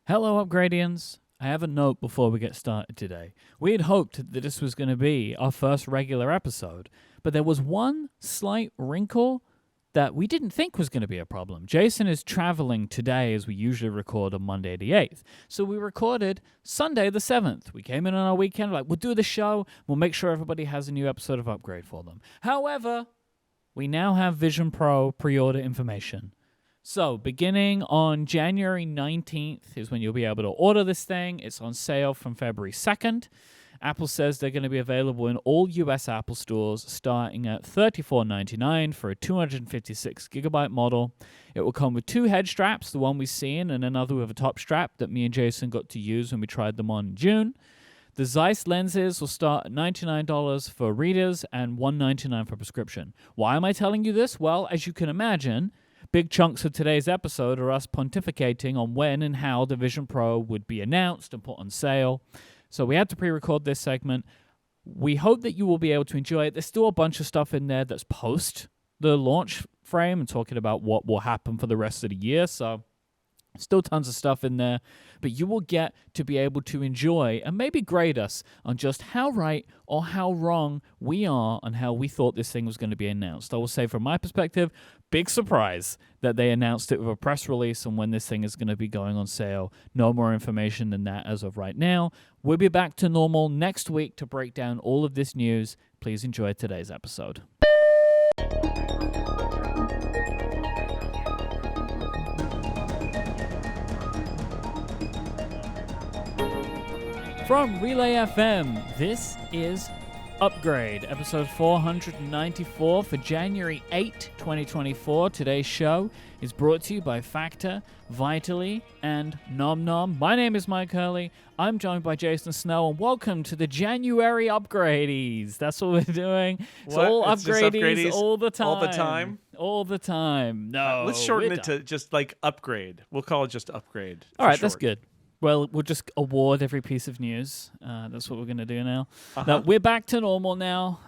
Hello, Upgradians. I have a note before we get started today. We had hoped that this was going to be our first regular episode, but there was one slight wrinkle that we didn't think was going to be a problem. Jason is traveling today as we usually record on Monday the 8th. So we recorded Sunday the 7th. We came in on our weekend, like, we'll do the show. We'll make sure everybody has a new episode of Upgrade for them. However, we now have Vision Pro pre-order information. So, beginning on January 19th is when you'll be able to order this thing. It's on sale from February 2nd. Apple says they're going to be available in all US Apple stores starting at $34.99 for a 256GB model. It will come with two head straps, the one we've seen, and another with a top strap that me and Jason got to use when we tried them on in June. The Zeiss lenses will start at $99 for readers and $199 for prescription. Why am I telling you this? Well, as you can imagine, big chunks of today's episode are us pontificating on when and how the Vision Pro would be announced and put on sale. So we had to pre-record this segment. We hope that you will be able to enjoy it. There's still a bunch of stuff in there that's post the launch frame and talking about what will happen for the rest of the year. So still tons of stuff in there, but you will get to be able to enjoy and maybe grade us on just how right or how wrong we are on how we thought this thing was going to be announced. I will say from my perspective, big surprise that they announced it with a press release and when this thing is going to be going on sale. No more information than that as of right now. We'll be back to normal next week to break down all of this news. Please enjoy today's episode. From Relay FM, this is Upgrade, episode 494 for January 8, 2024. Today's show is brought to you by Factor, Vitally, and Nom Nom. My name is Myke Hurley. I'm joined by Jason Snell, and welcome to the January Upgradies. That's what we're doing. It's all upgradies all the time. All the time? All the time. No, let's shorten it to just like Upgrade. We'll call it just Upgrade. All right, that's good. Well, we'll just award every piece of news. That's what we're going to do now. Now, we're back to normal now.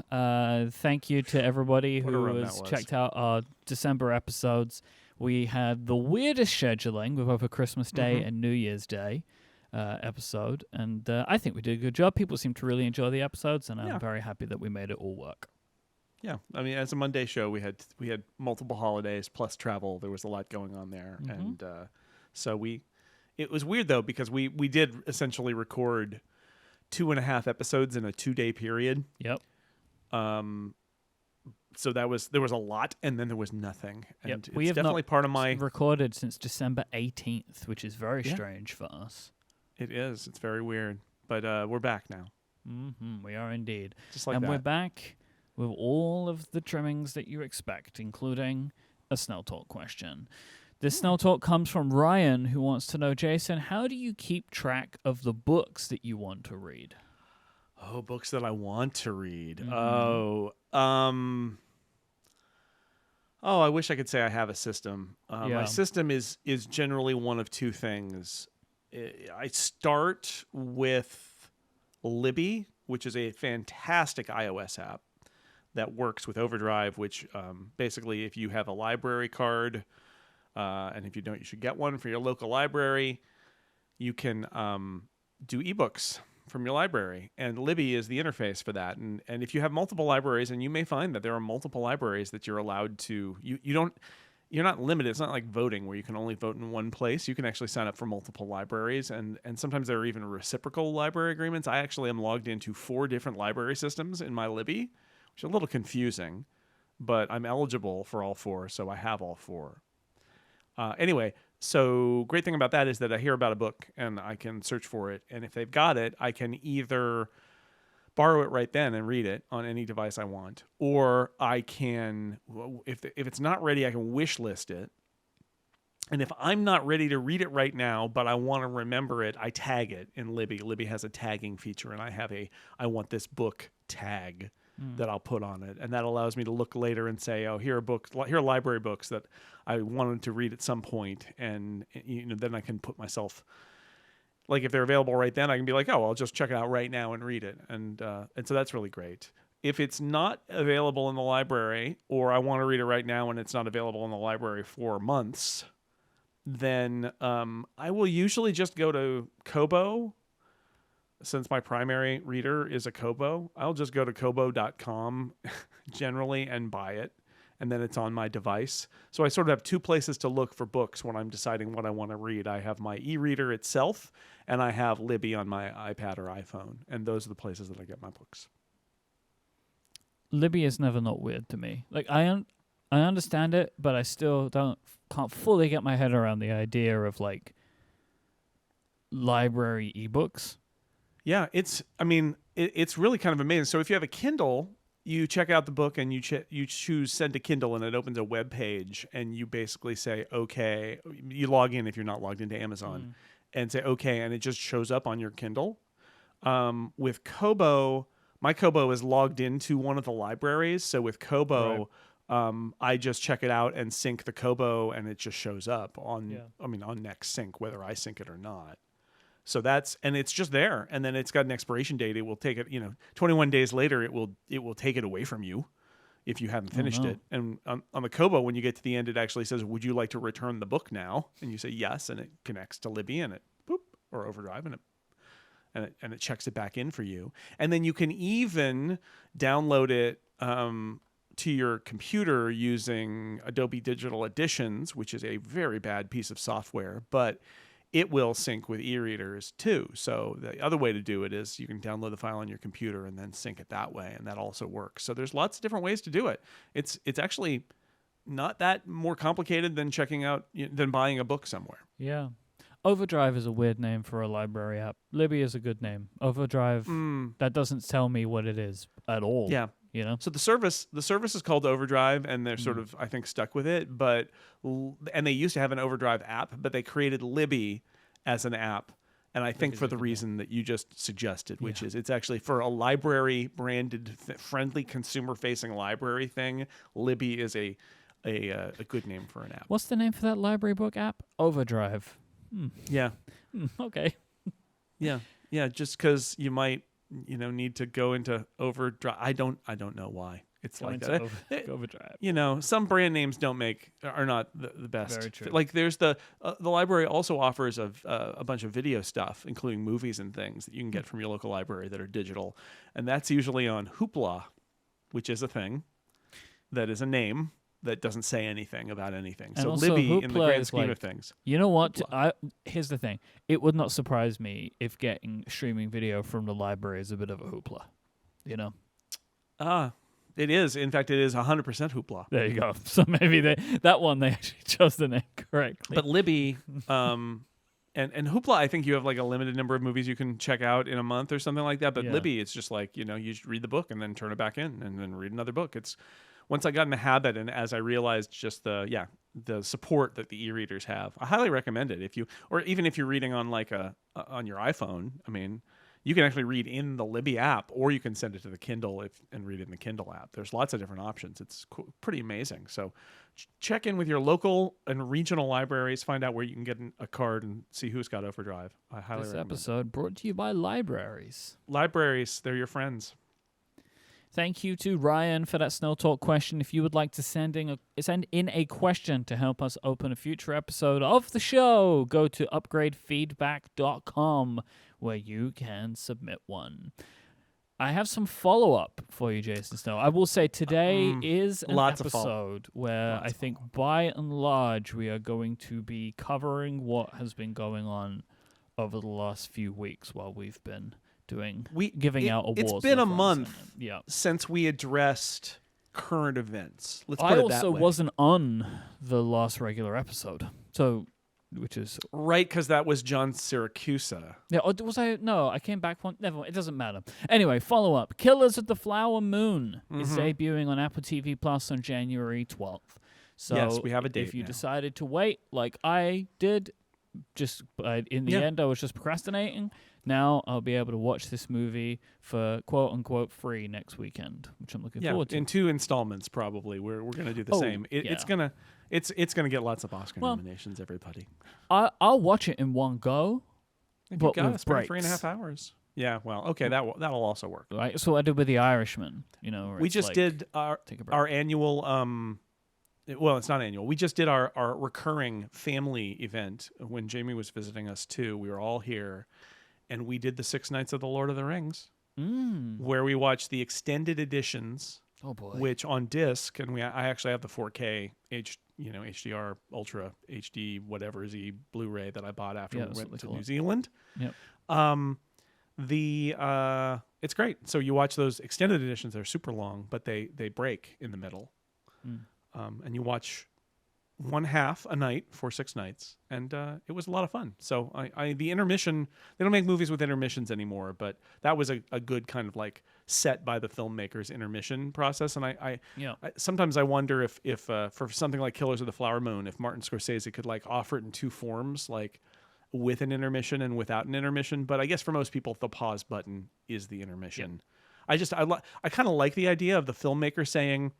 Thank you to everybody who has checked out our December episodes. We had the weirdest scheduling with over Christmas Day and New Year's Day episode, and I think we did a good job. People seem to really enjoy the episodes, and I'm very happy that we made it all work. Yeah, I mean, as a Monday show, we had multiple holidays plus travel. There was a lot going on there, and so It was weird, though, because we did essentially record 2.5 episodes in a 2-day period. Yep. So there was a lot, and then there was nothing. And we have definitely not part of my recorded since December 18th, which is very strange for us. It is. It's very weird. But we're back now. We are indeed. Just like and that. We're back with all of the trimmings that you expect, including a Snell Talk question. This Snell Talk comes from Ryan, who wants to know, Jason, how do you keep track of the books that you want to read? Oh, books that I want to read. Mm-hmm. I wish I could say I have a system. My system is generally one of two things. I start with Libby, which is a fantastic iOS app that works with Overdrive, which basically if you have a library card, and if you don't, you should get one for your local library. You can do ebooks from your library, and Libby is the interface for that. And if you have multiple libraries, and you may find that there are multiple libraries that you're allowed to, you're not limited. It's not like voting where you can only vote in one place. You can actually sign up for multiple libraries, and sometimes there are even reciprocal library agreements. I actually am logged into 4 different library systems in my Libby, which is a little confusing, but I'm eligible for all 4, so I have all 4. Anyway, so great thing about that is that I hear about a book and I can search for it. And if they've got it, I can either borrow it right then and read it on any device I want, or I can, if it's not ready, I can wish list it. And if I'm not ready to read it right now, but I want to remember it, I tag it in Libby. Libby has a tagging feature, and I have I want this book tag that I'll put on it, and that allows me to look later and say, oh, here are library books that I wanted to read at some point, and then I can put myself, like if they're available right then, I can be like, oh, I'll just check it out right now and read it, and so that's really great. If it's not available in the library, or I want to read it right now and it's not available in the library for months, then I will usually just go to Kobo. Since my primary reader is a Kobo, I'll just go to kobo.com generally and buy it. And then it's on my device. So I sort of have two places to look for books when I'm deciding what I want to read. I have my e-reader itself, and I have Libby on my iPad or iPhone. And those are the places that I get my books. Libby is never not weird to me. Like I understand it, but I still can't fully get my head around the idea of like library ebooks. Yeah, it's really kind of amazing. So if you have a Kindle, you check out the book and you choose send to Kindle, and it opens a web page, and you basically say okay. You log in if you're not logged into Amazon, and say okay, and it just shows up on your Kindle. With Kobo, my Kobo is logged into one of the libraries, so with Kobo, I just check it out and sync the Kobo, and it just shows up on on Next Sync, whether I sync it or not. So and it's just there, and then it's got an expiration date. It will take it, 21 days later, it will take it away from you if you haven't finished it. And on the Kobo, when you get to the end, it actually says, "Would you like to return the book now?" And you say yes, and it connects to Libby, and it or Overdrive, and it checks it back in for you. And then you can even download it to your computer using Adobe Digital Editions, which is a very bad piece of software, but it will sync with e-readers too. So the other way to do it is you can download the file on your computer and then sync it that way, and that also works. So there's lots of different ways to do it. It's actually not that more complicated than than buying a book somewhere. Yeah. Overdrive is a weird name for a library app. Libby is a good name. Overdrive, that doesn't tell me what it is at all. Yeah. So the service is called Overdrive, and they're sort of, I think, stuck with it. And they used to have an Overdrive app, but they created Libby as an app, and I think for the reason that you just suggested, which is it's actually for a library branded, friendly, consumer-facing library thing. Libby is a good name for an app. What's the name for that library book app? Overdrive. Yeah. Okay. Yeah. Just because you might need to go into Overdrive. I don't know why it's like that. Overdrive. Some brand names are not the best. Very true. Like there's the library also offers a bunch of video stuff, including movies and things that you can get from your local library that are digital, and that's usually on Hoopla, which is a thing that is a name that doesn't say anything about anything. And so also, Libby, Hoopla in the grand is scheme like, of things. You know what? Here's the thing. It would not surprise me if getting streaming video from the library is a bit of a hoopla. It is. In fact, it is 100% Hoopla. There you go. So maybe they actually chose the name correctly. But Libby, and Hoopla, I think you have like a limited number of movies you can check out in a month or something like that. But Libby, it's just like, you just read the book and then turn it back in and then read another book. Once I got in the habit, and as I realized just the support that the e-readers have, I highly recommend it. Even if you're reading on on your iPhone, you can actually read in the Libby app, or you can send it to the Kindle and read it in the Kindle app. There's lots of different options. It's pretty amazing. So check in with your local and regional libraries, find out where you can get a card and see who's got Overdrive. I highly recommend it. This episode brought to you by libraries. Libraries, they're your friends. Thank you to Ryan for that Snell Talk question. If you would like to send in a question to help us open a future episode of the show, go to upgradefeedback.com where you can submit one. I have some follow-up for you, Jason Snell. I will say today is an episode where I think by and large we are going to be covering what has been going on over the last few weeks while we've been giving out awards. It's been a month since we addressed current events. Let's put it that way. I also wasn't on the last regular episode, which is right, because that was John Siracusa. Yeah, was I? No, I came back one. Never. It doesn't matter. Anyway, follow up. Killers of the Flower Moon is debuting on Apple TV Plus on January 12th. So yes, we have a date. If you decided to wait, like I did, in the end, I was just procrastinating. Now I'll be able to watch this movie for quote unquote free next weekend, which I'm looking forward to. In 2 installments, probably. We're going to do the same. It's gonna get lots of Oscar nominations. Everybody. I'll watch it in one go. But with breaks. 3.5 hours. Yeah. Well, okay. That'll also work. Right. So I did with The Irishman. We just did our annual well, it's not annual. We just did our recurring family event when Jamie was visiting us too. We were all here, and we did the 6 nights of the Lord of the Rings, where we watched the extended editions. Oh boy! Which on disc, and I actually have the 4K HDR Ultra HD whatever Z Blu-ray that I bought after we went to New Zealand. Yep. It's great. So you watch those extended editions; they're super long, but they break in the middle. And you watch one half a night for 6 nights, and it was a lot of fun. So the intermission, they don't make movies with intermissions anymore, but that was a good kind of like set by the filmmakers intermission process. And I sometimes I wonder if for something like Killers of the Flower Moon, if Martin Scorsese could like offer it in 2 forms, like with an intermission and without an intermission. But I guess for most people, the pause button is the intermission. Yep. I kind of like the idea of the filmmaker saying,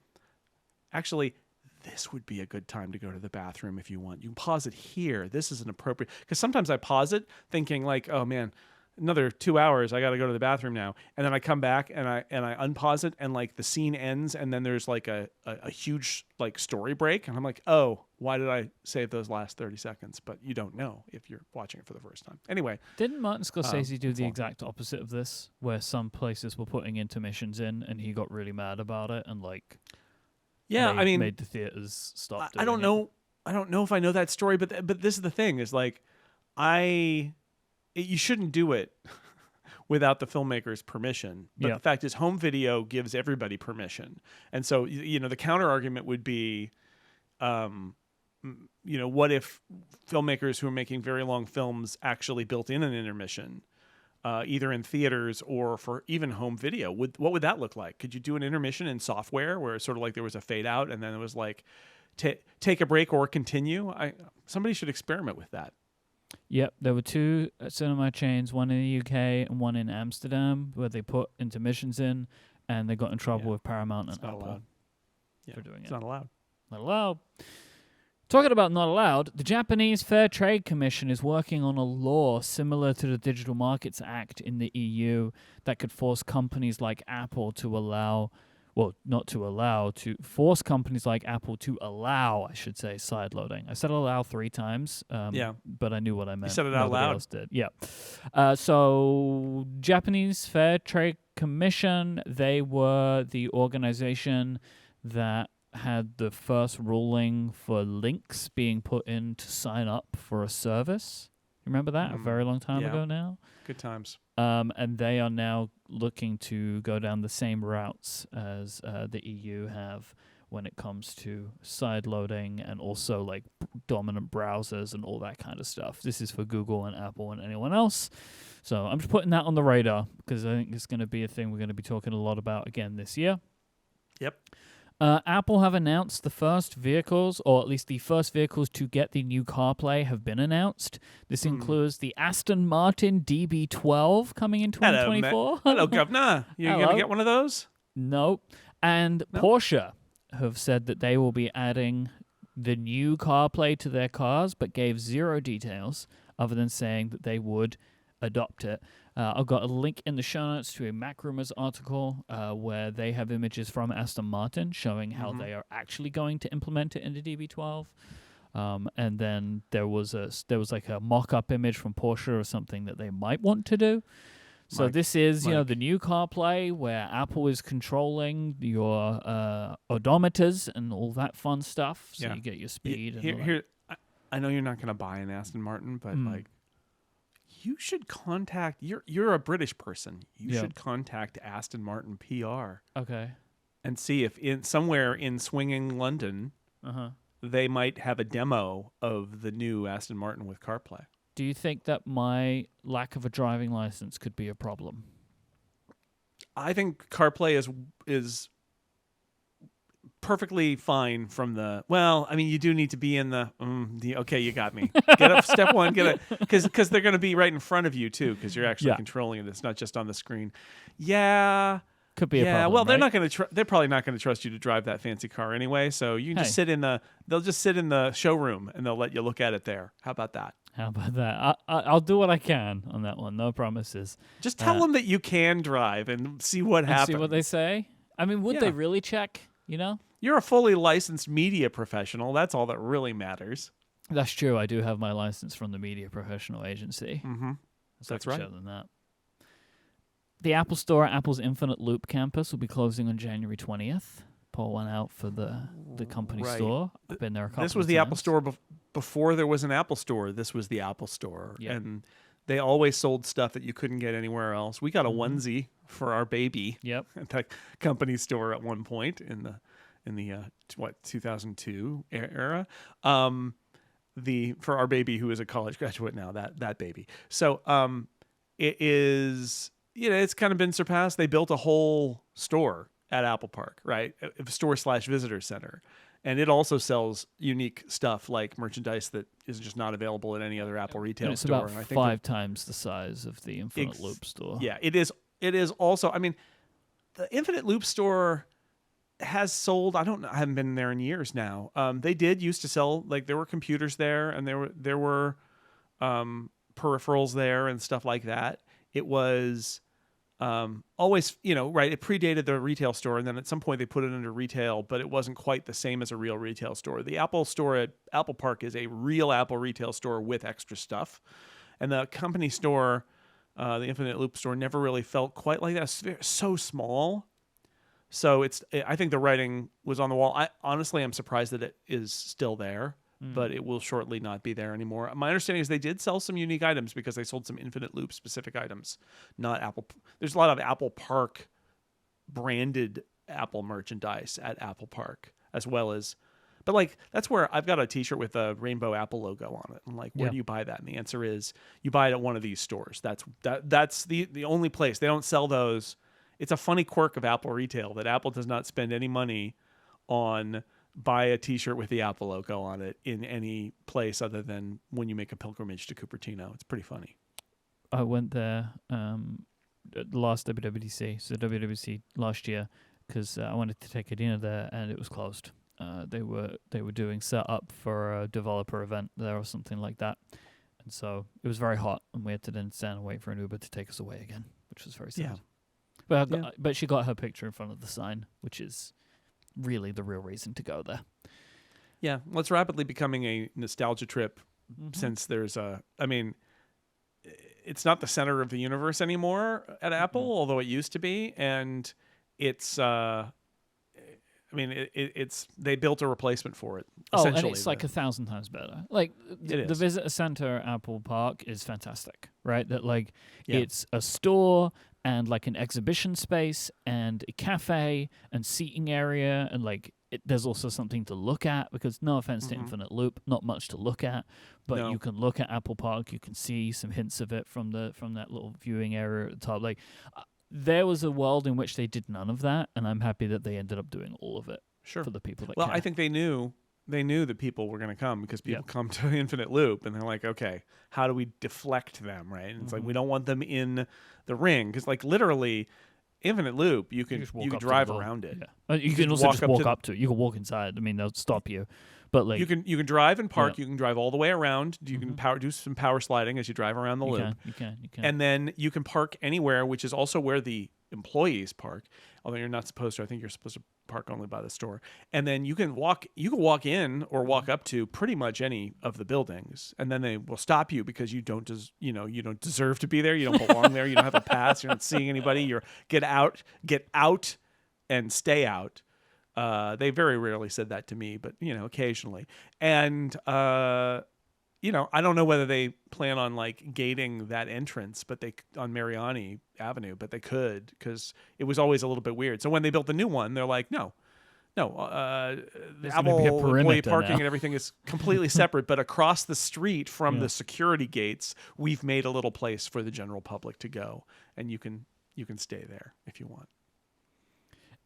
actually, this would be a good time to go to the bathroom if you want. You can pause it here. This is an appropriate... Because sometimes I pause it thinking like, oh man, another 2 hours, I got to go to the bathroom now. And then I come back and I unpause it, and like the scene ends, and then there's like a huge like story break. And I'm like, oh, why did I save those last 30 seconds? But you don't know if you're watching it for the first time. Anyway. Didn't Martin Scorsese do the exact opposite of this, where some places were putting intermissions in and he got really mad about it and like... Yeah, made the theaters stop. I don't know. I don't know if I know that story, but this is the thing: is like, you shouldn't do it without the filmmaker's permission. But the fact is, home video gives everybody permission, and so the counter argument would be, what if filmmakers who are making very long films actually built in an intermission? Either in theaters or for even home video. What would that look like? Could you do an intermission in software where it's sort of like there was a fade out and then it was like take a break or continue? Somebody should experiment with that. Yep, there were 2 cinema chains, one in the UK and one in Amsterdam, where they put intermissions in, and they got in trouble with Paramount and Apple for doing it. It's not allowed. Not allowed. Talking about not allowed, the Japanese Fair Trade Commission is working on a law similar to the Digital Markets Act in the EU that could force companies like Apple to force companies like Apple to allow, I should say, sideloading. I said allow 3 times, but I knew what I meant. You said it out loud. Else did. Yeah. So Japanese Fair Trade Commission, they were the organization that had the first ruling for links being put in to sign up for a service. You remember that? A very long time ago now. Good times. And they are now looking to go down the same routes as the EU have when it comes to sideloading and also like dominant browsers and all that kind of stuff. This is for Google and Apple and anyone else. So I'm just putting that on the radar because I think it's going to be a thing we're going to be talking a lot about again this year. Yep. Apple have announced the first vehicles, or at least the first vehicles to get the new CarPlay have been announced. This includes the Aston Martin DB12 coming in 2024. Hello, Governor. You going to get one of those? Nope. And Porsche have said that they will be adding the new CarPlay to their cars, but gave 0 details other than saying that they would adopt it. I've got a link in the show notes to a MacRumors article where they have images from Aston Martin showing how they are actually going to implement it in the DB12. And then there was like a mock-up image from Porsche or something that they might want to do. So this is, the new CarPlay where Apple is controlling your odometers and all that fun stuff. So you get your speed. Here, I know you're not going to buy an Aston Martin, but you should contact. You're a British person. You should contact Aston Martin PR. Okay. And see if somewhere in swinging London, they might have a demo of the new Aston Martin with CarPlay. Do you think that my lack of a driving license could be a problem? I think CarPlay is perfectly fine from the... Well, I mean, you do need to be in the... okay, you got me. Get up, step one, because they're going to be right in front of you, too, because you're actually controlling it. It's not just on the screen. Yeah... Could be a problem. Well, they're right? not going to. They're probably not going to trust you to drive that fancy car anyway. So you can just sit in the. They'll just sit in the showroom and they'll let you look at it there. How about that? How about that? I'll do what I can on that one. No promises. Just tell them that you can drive and see what happens. See what they say. I mean, would they really check? You know? you're a fully licensed media professional. That's all that really matters. That's true. I do have my license from the Media Professional Agency. Mm-hmm. That's right. Than that. The Apple Store at Apple's Infinite Loop campus will be closing on January 20th. Pour one out for the company store. I've been there a couple of times. This was the Apple Store before there was an Apple Store. This was the Apple Store. Yep. And they always sold stuff that you couldn't get anywhere else. We got a onesie for our baby at that company store at one point in the 2002 era. For our baby who is a college graduate now, that baby. So it is, it's kind of been surpassed. They built a whole store at Apple Park, right? A store/visitor center. And it also sells unique stuff like merchandise that is just not available at any other Apple retail store. It's about 5 times the size of the Infinite Loop store. Yeah, it is. It is also, I mean, the Infinite Loop store has sold, I haven't been there in years now. They did used to sell, like, there were computers there and there were peripherals there and stuff like that. It was always, right, it predated the retail store, and then at some point they put it under retail, but it wasn't quite the same as a real retail store. The Apple Store at Apple Park is a real Apple retail store with extra stuff. And the company store, the Infinite Loop store, never really felt quite like that. It's so small. So I think the writing was on the wall. Honestly, I'm surprised that it is still there, but it will shortly not be there anymore. My understanding is they did sell some unique items because they sold some Infinite Loop specific items, not Apple. There's a lot of Apple Park branded Apple merchandise at Apple Park, as well as, but like, that's where I've got a t-shirt with a rainbow Apple logo on it. I'm like, where do you buy that? And the answer is you buy it at one of these stores. That's the only place. They don't sell those. It's a funny quirk of Apple retail that Apple does not spend any money on buy a t-shirt with the Apple logo on it in any place other than when you make a pilgrimage to Cupertino. It's pretty funny. I went there last WWDC, so WWDC last year, because I wanted to take a dinner there and it was closed. They were doing setup for a developer event there or something like that. And so it was very hot and we had to then stand and wait for an Uber to take us away again, which was very sad. Yeah. But she got her picture in front of the sign, which is really the real reason to go there. Yeah, well, it's rapidly becoming a nostalgia trip since there's it's not the center of the universe anymore at Apple, although it used to be, and it's it's they built a replacement for it. Oh, and it's like 1,000 times better. Like the is. visitor center at Apple Park is fantastic, right? That it's a store and like an exhibition space and a cafe and seating area, and there's also something to look at, because no offense to Infinite Loop, not much to look at, but you can look at Apple Park, you can see some hints of it from that little viewing area at the top. There was a world in which they did none of that, and I'm happy that they ended up doing all of it for the people that care. I think they knew that people were going to come because people come to Infinite Loop and they're like, okay, how do we deflect them, right? And it's like, we don't want them in the ring, because literally Infinite Loop, you can drive around it. Yeah. You can also just walk up to it. You can walk inside. I mean, they'll stop you. But you can drive and park. You can drive all the way around. You can do some power sliding as you drive around the loop. You can. And then you can park anywhere, which is also where the employees park. Although you're not supposed to. I think you're supposed to park only by the store. And then you can walk in or walk up to pretty much any of the buildings. And then they will stop you because you don't deserve to be there. You don't belong there. You don't have a pass. You're not seeing anybody. You're get out, and stay out. They very rarely said that to me, but occasionally. And I don't know whether they plan on gating that entrance, but on Mariani Avenue, but they could, because it was always a little bit weird. So when they built the new one, they're like, no, Apple employee parking and everything is completely separate, but across the street from the security gates, we've made a little place for the general public to go, and you can stay there if you want.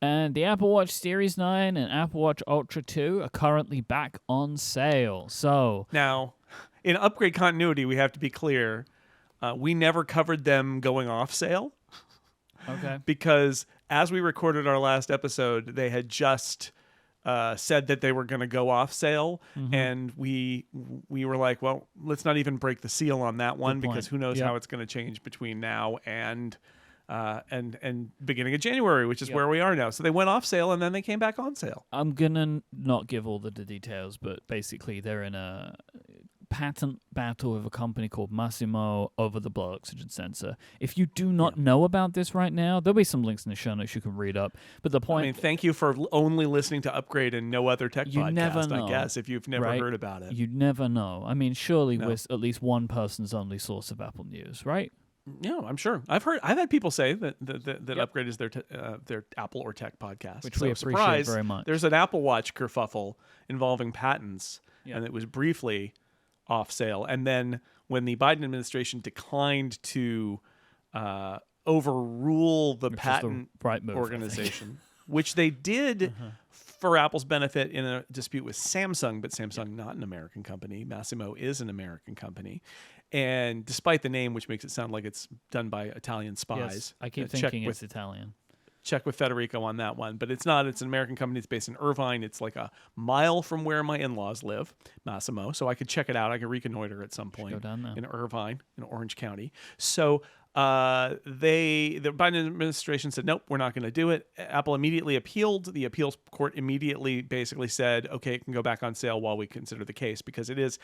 And the Apple Watch Series 9 and Apple Watch Ultra 2 are currently back on sale. So now, in upgrade continuity, we have to be clear. We never covered them going off sale. Okay. Because as we recorded our last episode, they had just said that they were going to go off sale. And we were like, well, let's not even break the seal on that one, because who knows how it's going to change between now and and beginning of January, which is where we are now. So they went off sale and then they came back on sale. I'm gonna not give all the details, but basically they're in a patent battle with a company called Massimo over the blow oxygen sensor. If you do not know about this right now, there'll be some links in the show notes you can read up. But the point, thank you for only listening to Upgrade and no other tech podcast. Never know, I guess if you've never heard about it, you never know. I mean, surely we're at least one person's only source of Apple news, right? Yeah, I'm sure. I've had people say that Upgrade is their Apple or Tech podcast, which we appreciate very much. There's an Apple Watch kerfuffle involving patents, and it was briefly off sale. And then when the Biden administration declined to overrule the patent organization, which they did for Apple's benefit in a dispute with Samsung, but Samsung not an American company. Massimo is an American company. And despite the name, which makes it sound like it's done by Italian spies. Yes, I keep thinking it's Italian. Check with Federico on that one. But it's not. It's an American company. It's based in Irvine. It's like a mile from where my in-laws live, Massimo. So I could check it out. I could reconnoiter at some point in Irvine, in Orange County. So the Biden administration said, nope, we're not going to do it. Apple immediately appealed. The appeals court immediately basically said, okay, it can go back on sale while we consider the case, because it is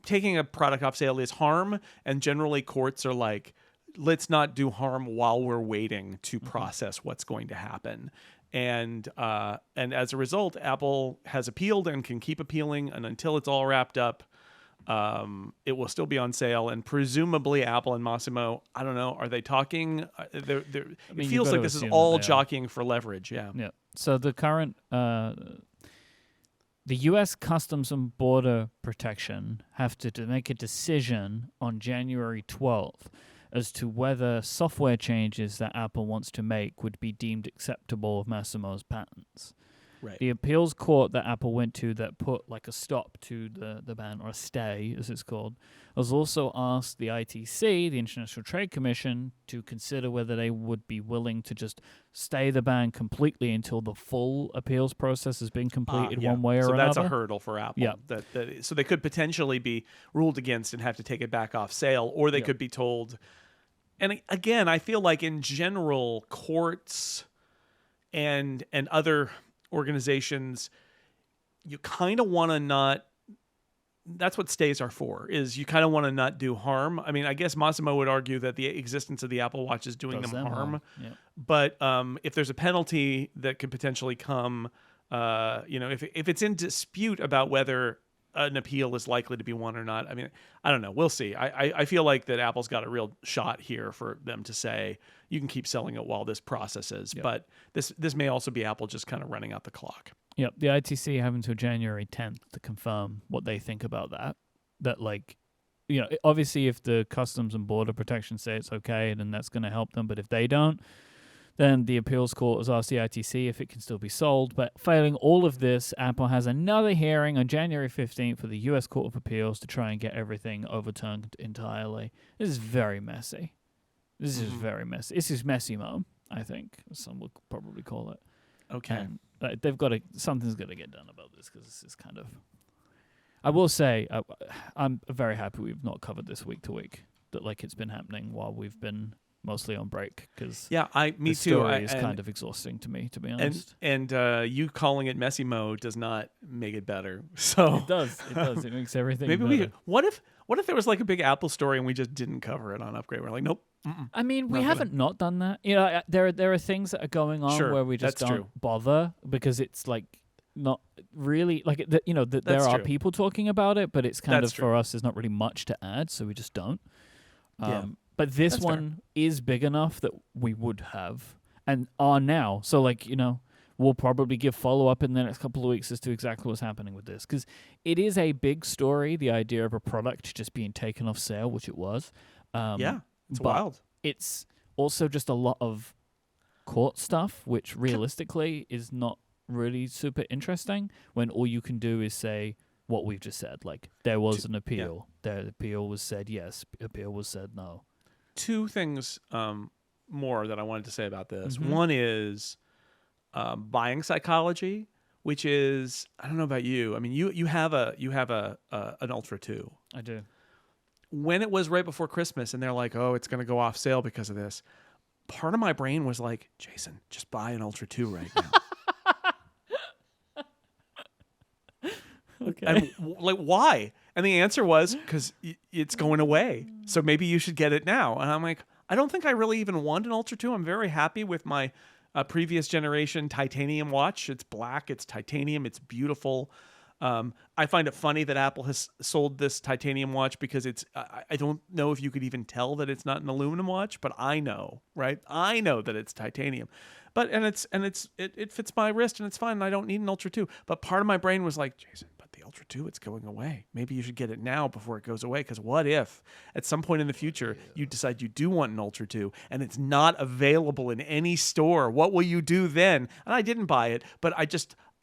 taking a product off sale is harm. And generally courts are like, let's not do harm while we're waiting to process what's going to happen. And as a result, Apple has appealed and can keep appealing, and until it's all wrapped up, it will still be on sale. And presumably Apple and Massimo, I don't know, are they talking? It feels like this is all jockeying for leverage. Yeah. So the current the U.S. Customs and Border Protection have to make a decision on January 12th as to whether software changes that Apple wants to make would be deemed acceptable of Massimo's patents. Right. The appeals court that Apple went to that put like a stop to the ban, or a stay as it's called, has also asked the ITC, the International Trade Commission, to consider whether they would be willing to just stay the ban completely until the full appeals process has been completed one way or another. So that's a hurdle for Apple. Yeah. So they could potentially be ruled against and have to take it back off sale, or they could be told. And again, I feel like in general, courts and other organizations, you kind of want to not. That's what stays are for, is you kind of want to not do harm. I mean, I guess Massimo would argue that the existence of the Apple Watch is doing them harm. Yep. But if there's a penalty that could potentially come, if it's in dispute about whether an appeal is likely to be won or not, I mean, I don't know. We'll see. I feel like that Apple's got a real shot here for them to say, you can keep selling it while this processes. Yep. But this may also be Apple just kind of running out the clock. Yep, the ITC have until January 10th to confirm what they think about that. That, like, obviously if the Customs and Border Protection say it's okay, then that's going to help them. But if they don't, then the appeals court has asked the ITC if it can still be sold. But failing all of this, Apple has another hearing on January 15th for the U.S. Court of Appeals to try and get everything overturned entirely. This is very messy. This is very messy. This is messy, Mo, I think, some would probably call it. Okay. And they've got to, something's got to get done about this, because this is kind of, I will say, I'm very happy we've not covered this week to week, that like it's been happening while we've been mostly on break, because me too. Story is kind of exhausting to me, to be honest. And you calling it messy mode does not make it better. So it does. It makes everything maybe better. What if there was like a big Apple story and we just didn't cover it on Upgrade? We're like, nope. I mean, we haven't not done that. There are things that are going on where we just don't bother, because it's like not really like there are people talking about it, but it's kind of for us. There's not really much to add, so we just don't. But this one is big enough that we would have and are now. So we'll probably give follow up in the next couple of weeks as to exactly what's happening with this, because it is a big story. The idea of a product just being taken off sale, which it was. It's wild. It's also just a lot of court stuff, which realistically is not really super interesting when all you can do is say what we've just said. Like, there was an appeal. The appeal was said yes. Appeal was said no. Two things more that I wanted to say about this. One is buying psychology, which is, I don't know about you. I mean, you have an Ultra 2. I do. When it was right before Christmas and they're like, oh, it's going to go off sale because of this, part of my brain was like, Jason, just buy an Ultra 2 right now. Okay. And like, why? And the answer was because it's going away. So maybe you should get it now. And I'm like, I don't think I really even want an Ultra 2. I'm very happy with my previous generation titanium watch. It's black, it's titanium, it's beautiful. I find it funny that Apple has sold this titanium watch because it's, I don't know if you could even tell that it's not an aluminum watch, but I know, right? I know that it's titanium. But, it fits my wrist and it's fine. And I don't need an Ultra 2. But part of my brain was like, Jason, but the Ultra 2, it's going away. Maybe you should get it now before it goes away. Because what if at some point in the future you decide you do want an Ultra 2 and it's not available in any store? What will you do then? And I didn't buy it, but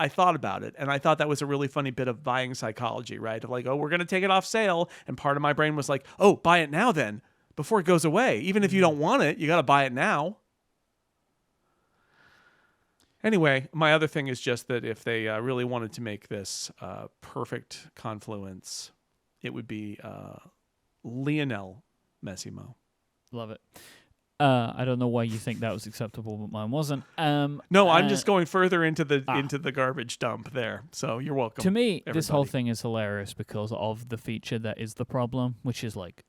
I thought about it, and I thought that was a really funny bit of buying psychology, right? Of like, oh, we're going to take it off sale, and part of my brain was like, oh, buy it now then, before it goes away. Even if you don't want it, you got to buy it now. Anyway, my other thing is just that if they really wanted to make this perfect confluence, it would be Lionel Massimo. Love it. I don't know why you think that was acceptable, but mine wasn't. No, I'm just going further into the garbage dump there. So you're welcome. To me, everybody. This whole thing is hilarious because of the feature that is the problem, which is like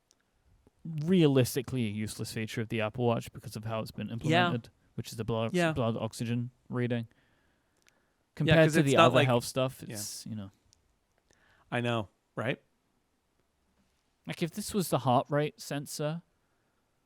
realistically a useless feature of the Apple Watch because of how it's been implemented, which is the blood oxygen reading. Compared to the other health stuff, it's I know, right? Like if this was the heart rate sensor.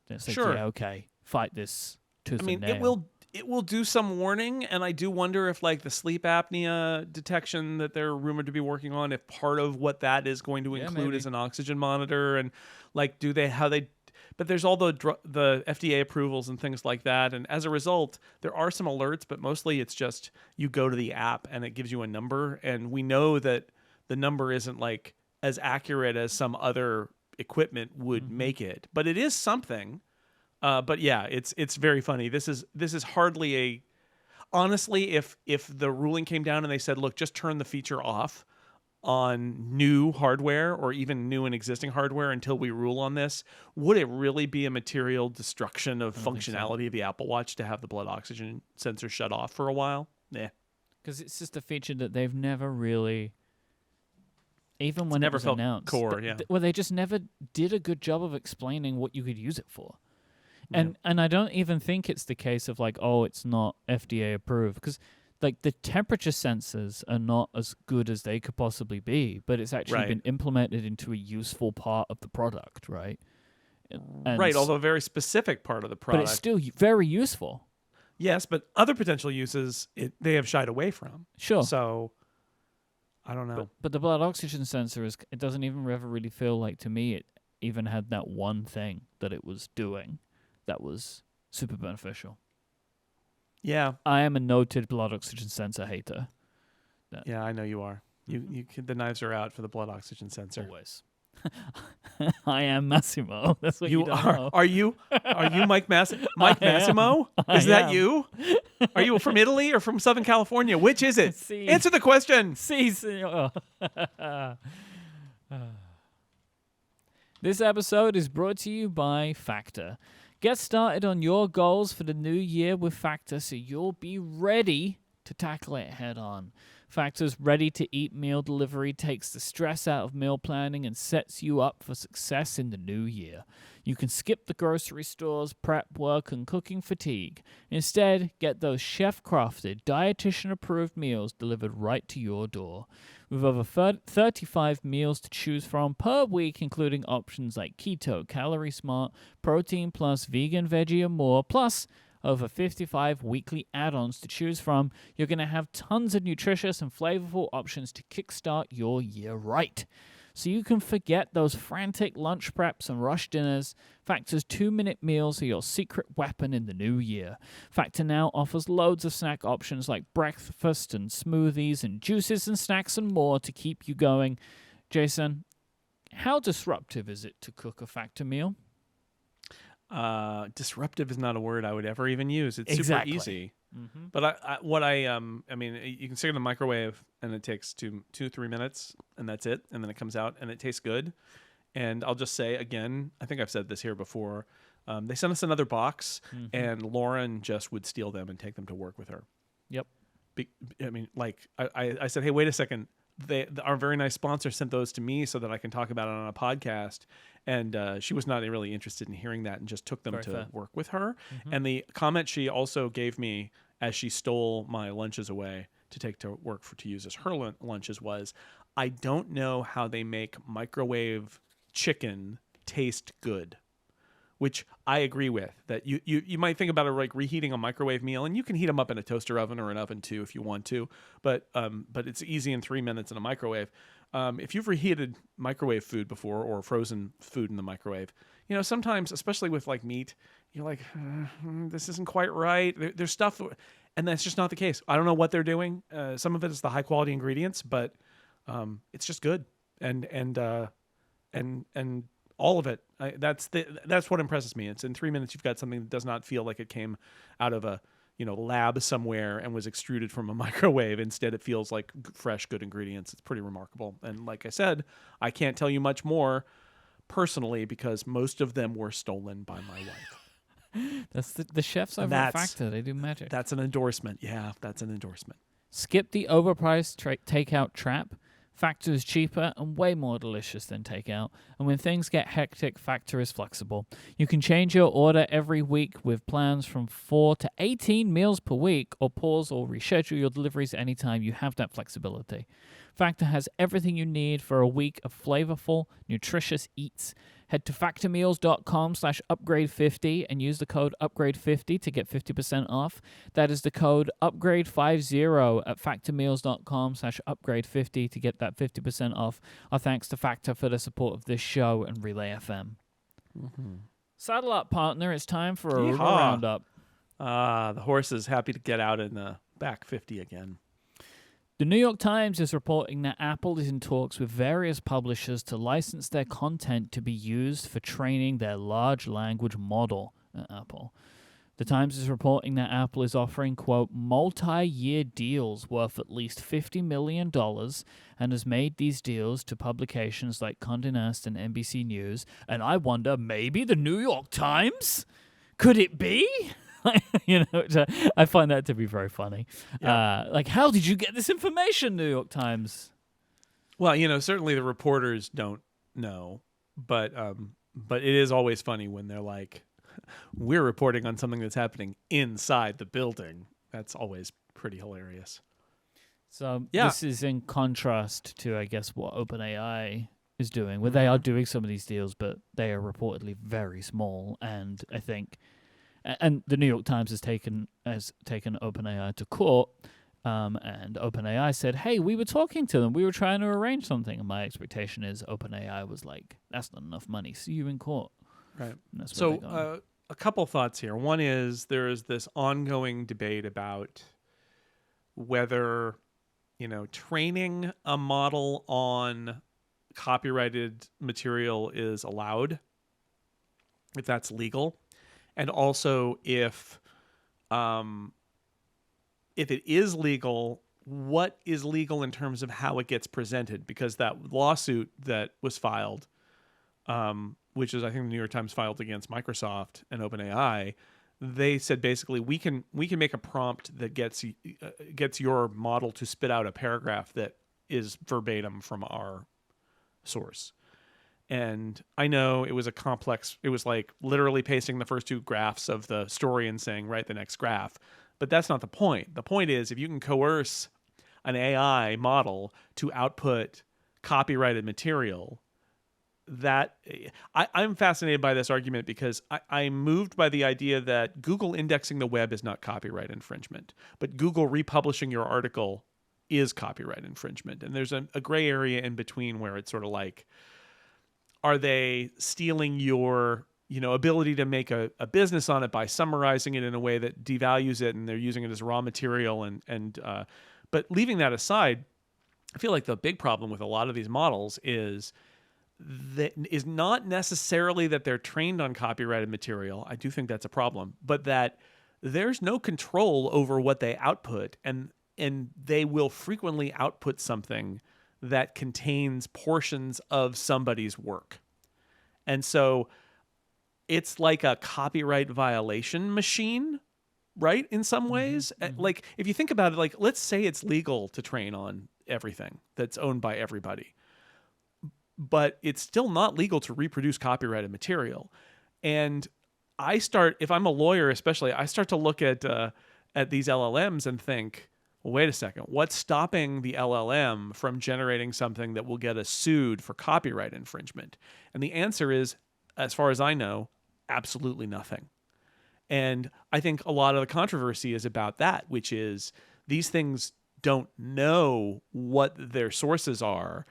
It's like, sure. Yeah, okay. Fight this tooth and nail. It will do some warning, and I do wonder if like the sleep apnea detection that they're rumored to be working on, if part of what that is going to include is an oxygen monitor, and like but there's all the FDA approvals and things like that, and as a result, there are some alerts, but mostly it's just you go to the app and it gives you a number, and we know that the number isn't like as accurate as some other equipment would make it, but it is something. But yeah, it's very funny. This is hardly honestly, if the ruling came down and they said, look, just turn the feature off on new hardware or even new and existing hardware until we rule on this, would it really be a material destruction of functionality of the Apple Watch to have the blood oxygen sensor shut off for a while? Yeah, because it's just a feature that they've never really. Even when it was announced, core, they just never did a good job of explaining what you could use it for, and I don't even think it's the case of like, oh, it's not FDA approved, because like the temperature sensors are not as good as they could possibly be, but it's actually been implemented into a useful part of the product, right? And although a very specific part of the product, but it's still very useful. Yes, but other potential uses they have shied away from. Sure, so. I don't know. But the blood oxygen sensor it doesn't even ever really feel like to me it even had that one thing that it was doing that was super beneficial. Yeah. I am a noted blood oxygen sensor hater. Yeah, I know you are. You the knives are out for the blood oxygen sensor. Always. I am Massimo. That's what you don't know. Are you Myke Massimo? Is that you? Are you from Italy or from Southern California? Which is it? Answer the question. Senor. This episode is brought to you by Factor. Get started on your goals for the new year with Factor so you'll be ready to tackle it head on. Factor's ready-to-eat meal delivery takes the stress out of meal planning and sets you up for success in the new year. You can skip the grocery stores, prep work, and cooking fatigue. Instead, get those chef-crafted, dietitian-approved meals delivered right to your door. With over 35 meals to choose from per week, including options like keto, calorie smart, protein plus, vegan, veggie, and more, plus over 55 weekly add-ons to choose from, you're going to have tons of nutritious and flavorful options to kickstart your year right. So you can forget those frantic lunch preps and rush dinners. Factor's 2-minute meals are your secret weapon in the new year. Factor now offers loads of snack options like breakfast and smoothies and juices and snacks and more to keep you going. Jason, how disruptive is it to cook a Factor meal? Disruptive is not a word I would ever even use. It's super easy. Mm-hmm. But I mean, you can stick it in the microwave and it takes 2-3 minutes and that's it. And then it comes out and it tastes good. And I'll just say again, I think I've said this here before. They sent us another box, and Lauren just would steal them and take them to work with her. Yep. I mean, like I said, hey, wait a second. Our very nice sponsor sent those to me so that I can talk about it on a podcast. And she was not really interested in hearing that and just took them to work with her. And the comment she also gave me as she stole my lunches away to take to work to use as her lunches was, I don't know how they make microwave chicken taste good. Which I agree with. That you might think about it like reheating a microwave meal, and you can heat them up in a toaster oven or an oven too if you want to, but it's easy in 3 minutes in a microwave. If you've reheated microwave food before or frozen food in the microwave, sometimes, especially with like meat, you're like, this isn't quite right. There's stuff, and that's just not the case. I don't know what they're doing. Some of it is the high quality ingredients, but it's just good, and all of it. That's what impresses me. It's in 3 minutes you've got something that does not feel like it came out of a lab somewhere and was extruded from a microwave. Instead, it feels like fresh, good ingredients. It's pretty remarkable. And like I said, I can't tell you much more personally because most of them were stolen by my wife. That's the chefs over at Factor. They do magic. That's an endorsement. Yeah, that's an endorsement. Skip the overpriced takeout trap. Factor is cheaper and way more delicious than takeout. And when things get hectic, Factor is flexible. You can change your order every week with plans from 4 to 18 meals per week, or pause or reschedule your deliveries anytime you have that flexibility. Factor has everything you need for a week of flavorful, nutritious eats. Head to factormeals.com/upgrade50 and use the code upgrade50 to get 50% off. That is the code upgrade50 at factormeals.com/upgrade50 to get that 50% off. Our thanks to Factor for the support of this show and Relay FM. Saddle up, partner. It's time for a roundup. The horse is happy to get out in the back 50 again. The New York Times is reporting that Apple is in talks with various publishers to license their content to be used for training their large language model at Apple. The Times is reporting that Apple is offering, quote, multi-year deals worth at least $50 million and has made these deals to publications like Condé Nast and NBC News. And I wonder, maybe the New York Times? Could it be? I find that to be very funny. Yeah. How did you get this information, New York Times? Well, certainly the reporters don't know, but it is always funny when they're like, we're reporting on something that's happening inside the building. That's always pretty hilarious. So this is in contrast to, I guess, what OpenAI is doing, where they are doing some of these deals, but they are reportedly very small, and I think... And the New York Times has taken OpenAI to court, and OpenAI said, hey, we were talking to them. We were trying to arrange something. And my expectation is OpenAI was like, that's not enough money. See you in court. Right. So a couple thoughts here. One is there is this ongoing debate about whether, training a model on copyrighted material is allowed, if that's legal. And also, if it is legal, what is legal in terms of how it gets presented? Because that lawsuit that was filed, which is I think the New York Times filed against Microsoft and OpenAI, they said basically we can make a prompt that gets your model to spit out a paragraph that is verbatim from our source. And I know it was it was like literally pasting the first two graphs of the story and saying, write the next graph. But that's not the point. The point is if you can coerce an AI model to output copyrighted material, that I'm fascinated by this argument because I'm moved by the idea that Google indexing the web is not copyright infringement, but Google republishing your article is copyright infringement. And there's a gray area in between where it's sort of like, are they stealing your, ability to make a business on it by summarizing it in a way that devalues it, and they're using it as raw material? But leaving that aside, I feel like the big problem with a lot of these models is not necessarily that they're trained on copyrighted material. I do think that's a problem, but that there's no control over what they output, and they will frequently output something that contains portions of somebody's work. And so it's like a copyright violation machine, right? In some ways, like if you think about it, like let's say it's legal to train on everything that's owned by everybody, but it's still not legal to reproduce copyrighted material. And if I'm a lawyer especially, I start to look at these LLMs and think, well, wait a second, what's stopping the LLM from generating something that will get us sued for copyright infringement? And the answer is, as far as I know, absolutely nothing. And I think a lot of the controversy is about that, which is these things don't know what their sources are.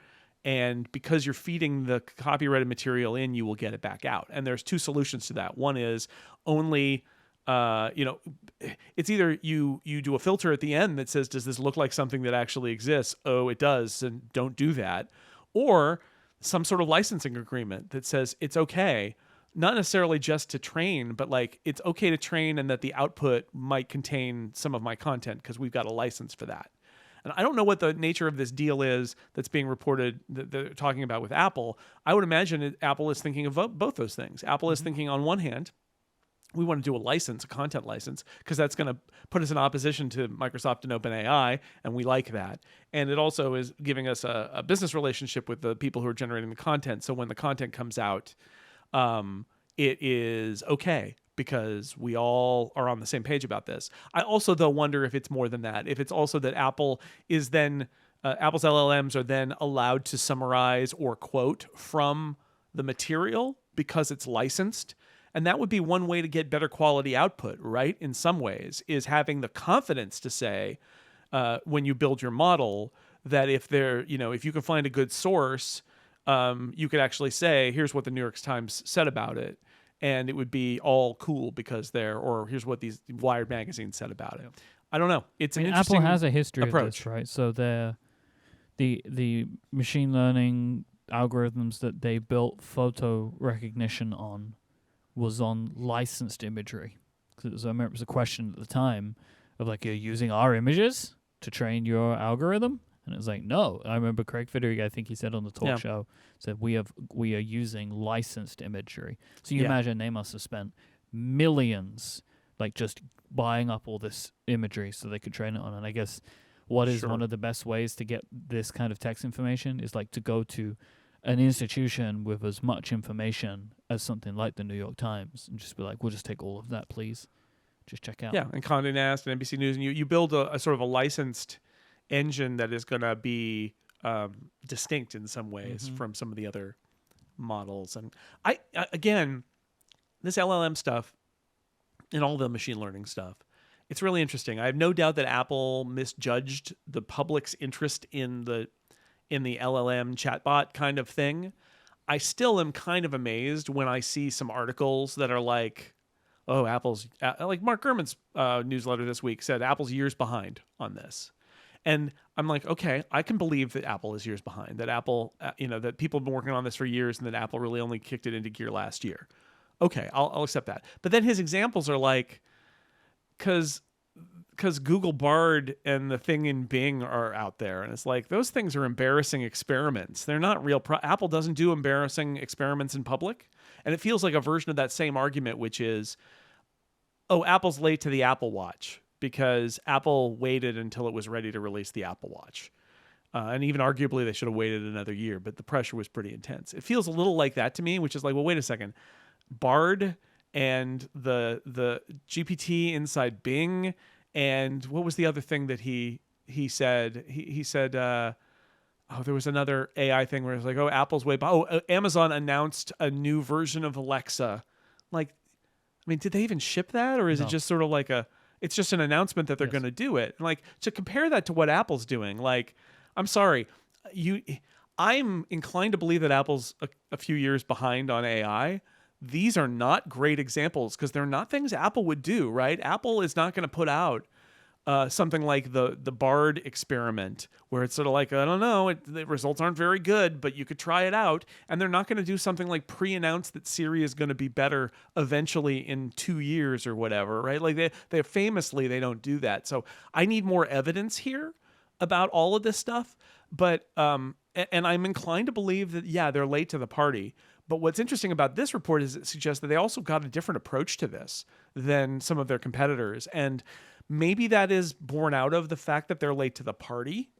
And because you're feeding the copyrighted material in, you will get it back out. And there's two solutions to that. One is only, it's either you do a filter at the end that says, does this look like something that actually exists? Oh, it does, and don't do that. Or some sort of licensing agreement that says it's okay, not necessarily just to train, but like it's okay to train and that the output might contain some of my content because we've got a license for that. And I don't know what the nature of this deal is that's being reported that they're talking about with Apple. I would imagine Apple is thinking of both those things. Apple is thinking on one hand, we want to do a content license, because that's going to put us in opposition to Microsoft and OpenAI, and we like that. And it also is giving us a business relationship with the people who are generating the content. So when the content comes out, it is okay, because we all are on the same page about this. I also, though, wonder if it's more than that. If it's also that Apple is then, Apple's LLMs are then allowed to summarize or quote from the material because it's licensed. And that would be one way to get better quality output, right? In some ways, is having the confidence to say, when you build your model, that if you can find a good source, you could actually say, here's what the New York Times said about it. And it would be all cool because or here's what these Wired magazines said about it. I don't know. It's an interesting Apple has a history approach. of this, right? So the machine learning algorithms that they built photo recognition on was on licensed imagery. Because I remember it was a question at the time of like, you're using our images to train your algorithm? And it was like, no. I remember Craig Federighi, I think he said on the talk show, said we are using licensed imagery. So you imagine they must have spent millions like just buying up all this imagery so they could train it on. And I guess what is one of the best ways to get this kind of text information is like to go to an institution with as much information as something like the New York Times and just be like, we'll just take all of that, please. Just check out. Yeah, and Condé Nast and NBC News, and you build a sort of a licensed engine that is going to be distinct in some ways from some of the other models. And again, this LLM stuff and all the machine learning stuff, it's really interesting. I have no doubt that Apple misjudged the public's interest in the LLM chatbot kind of thing. I still am kind of amazed when I see some articles that are like, oh, Apple's like Mark Gurman's newsletter this week said Apple's years behind on this. And I'm like, okay, I can believe that Apple is years behind, that Apple, that people have been working on this for years and that Apple really only kicked it into gear last year. Okay, I'll accept that. But then his examples are like, because Google Bard and the thing in Bing are out there. And it's like, those things are embarrassing experiments. They're not real. Apple doesn't do embarrassing experiments in public. And it feels like a version of that same argument, which is, oh, Apple's late to the Apple Watch because Apple waited until it was ready to release the Apple Watch. And even arguably, they should have waited another year, but the pressure was pretty intense. It feels a little like that to me, which is like, well, wait a second. Bard and the GPT inside Bing, and what was the other thing that he said? He said, there was another AI thing where it was like, oh, Apple's way behind. Oh, Amazon announced a new version of Alexa. Like, I mean, did they even ship that? Or is it just sort of like it's just an announcement that they're going to do it? And like, to compare that to what Apple's doing, like, I'm sorry, I'm inclined to believe that Apple's a few years behind on AI. These are not great examples because they're not things Apple would do, right? Apple is not going to put out something like the Bard experiment where it's sort of like, I don't know, the results aren't very good, but you could try it out. And they're not going to do something like pre-announce that Siri is going to be better eventually in 2 years or whatever, right? Like they famously, they don't do that. So I need more evidence here about all of this stuff. But, and I'm inclined to believe that, yeah, they're late to the party. But what's interesting about this report is it suggests that they also got a different approach to this than some of their competitors. And maybe that is born out of the fact that they're late to the party.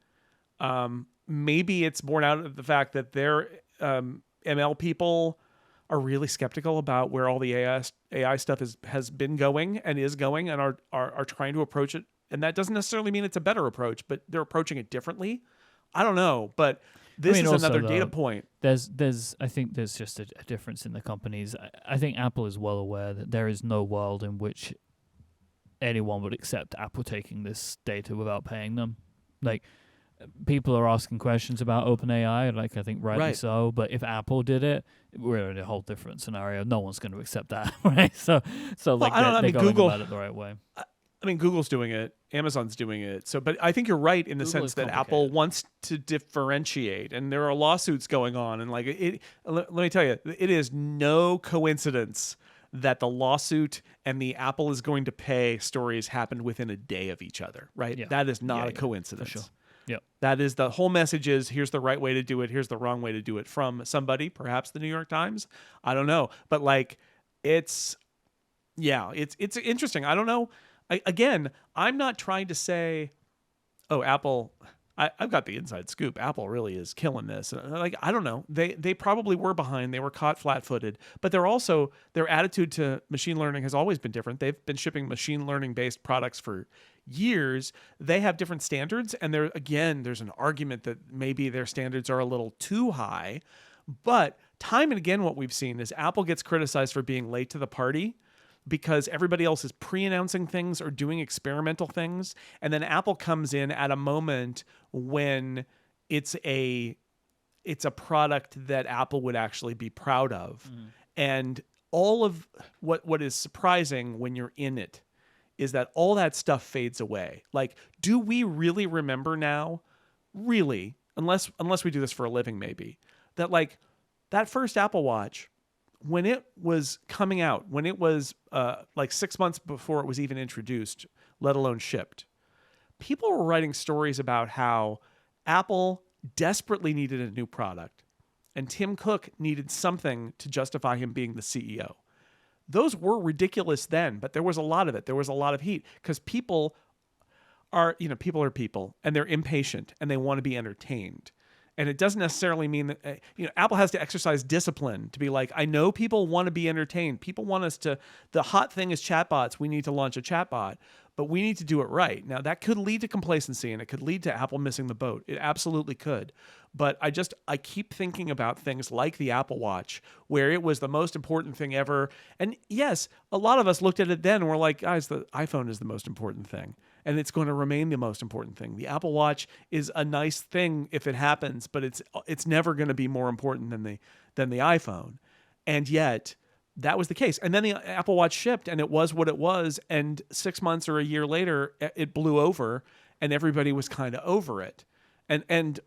Maybe it's born out of the fact that their ML people are really skeptical about where all the AI stuff has been going and is going, and are trying to approach it. And that doesn't necessarily mean it's a better approach, but they're approaching it differently. I don't know, but this is also, another data point. I think there's just a difference in the companies. I think Apple is well aware that there is no world in which anyone would accept Apple taking this data without paying them. Like, people are asking questions about OpenAI, like, I think rightly so. But if Apple did it, we're in a whole different scenario. No one's going to accept that, right? So like, they're going about it the right way. I mean, Google's doing it, Amazon's doing it. So, but I think you're right in the sense that Apple wants to differentiate, and there are lawsuits going on. And like, let me tell you, it is no coincidence that the lawsuit and the Apple is going to pay stories happened within a day of each other, right? Yeah. That is not a coincidence. For sure. Yeah. That is, the whole message is, here's the right way to do it, here's the wrong way to do it, from somebody, perhaps the New York Times. I don't know. But like, it's interesting. I don't know. Again, I'm not trying to say, oh, Apple, I've got the inside scoop. Apple really is killing this. Like, I don't know. They probably were behind. They were caught flat-footed. But they're also, their attitude to machine learning has always been different. They've been shipping machine learning-based products for years. They have different standards. And there's an argument that maybe their standards are a little too high. But time and again, what we've seen is Apple gets criticized for being late to the party, because everybody else is pre-announcing things or doing experimental things. And then Apple comes in at a moment when it's a product that Apple would actually be proud of. And all of what is surprising when you're in it is that all that stuff fades away. Like, do we really remember now, really, unless we do this for a living maybe, that like that first Apple Watch, when it was coming out, when it was like 6 months before it was even introduced, let alone shipped, people were writing stories about how Apple desperately needed a new product and Tim Cook needed something to justify him being the CEO. Those were ridiculous then, but there was a lot of it. There was a lot of heat because people are people, and they're impatient and they want to be entertained. And it doesn't necessarily mean that, Apple has to exercise discipline to be like, I know people want to be entertained. People want us to, the hot thing is chatbots. We need to launch a chatbot, but we need to do it right. Now, that could lead to complacency and it could lead to Apple missing the boat. It absolutely could. But I keep thinking about things like the Apple Watch, where it was the most important thing ever. And yes, a lot of us looked at it then and we're like, guys, the iPhone is the most important thing. And it's going to remain the most important thing. The Apple Watch is a nice thing if it happens, but it's never going to be more important than the iPhone. And yet, that was the case. And then the Apple Watch shipped, and it was what it was. And 6 months or a year later, it blew over, and everybody was kind of over it. And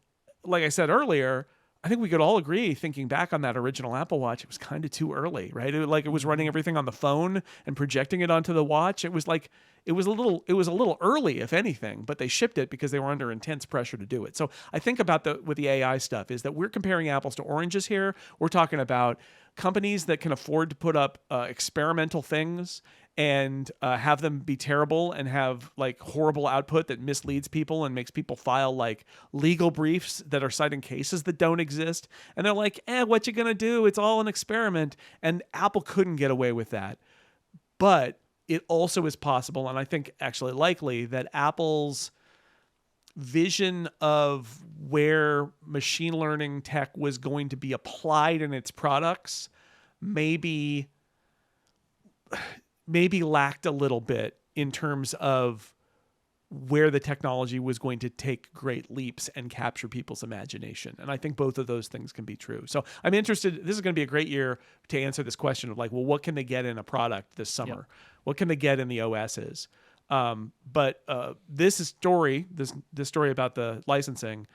like I said earlier, I think we could all agree, thinking back on that original Apple Watch, it was kind of too early, right? It was running everything on the phone and projecting it onto the watch. It was a little early, if anything, but they shipped it because they were under intense pressure to do it. So I think about with the AI stuff is that we're comparing apples to oranges here. We're talking about companies that can afford to put up experimental things and have them be terrible and have like horrible output that misleads people and makes people file like legal briefs that are citing cases that don't exist. And they're like, what you gonna do? It's all an experiment. And Apple couldn't get away with that. But it also is possible, and I think actually likely, that Apple's vision of where machine learning tech was going to be applied in its products maybe lacked a little bit in terms of where the technology was going to take great leaps and capture people's imagination. And I think both of those things can be true. So I'm interested. This is going to be a great year to answer this question of like, well, what can they get in a product this summer? Yep. What can they get in the OSs? But this story about the licensing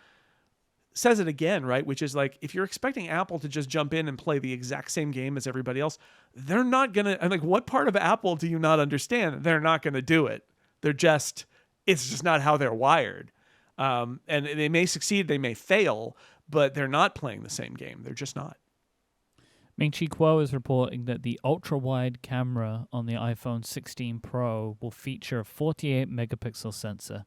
says it again, right? Which is like, if you're expecting Apple to just jump in and play the exact same game as everybody else, they're not going to. And like, what part of Apple do you not understand? They're not going to do it. It's just not how they're wired. And they may succeed, they may fail, but they're not playing the same game. They're just not. Ming-Chi Kuo is reporting that the ultra-wide camera on the iPhone 16 Pro will feature a 48-megapixel sensor.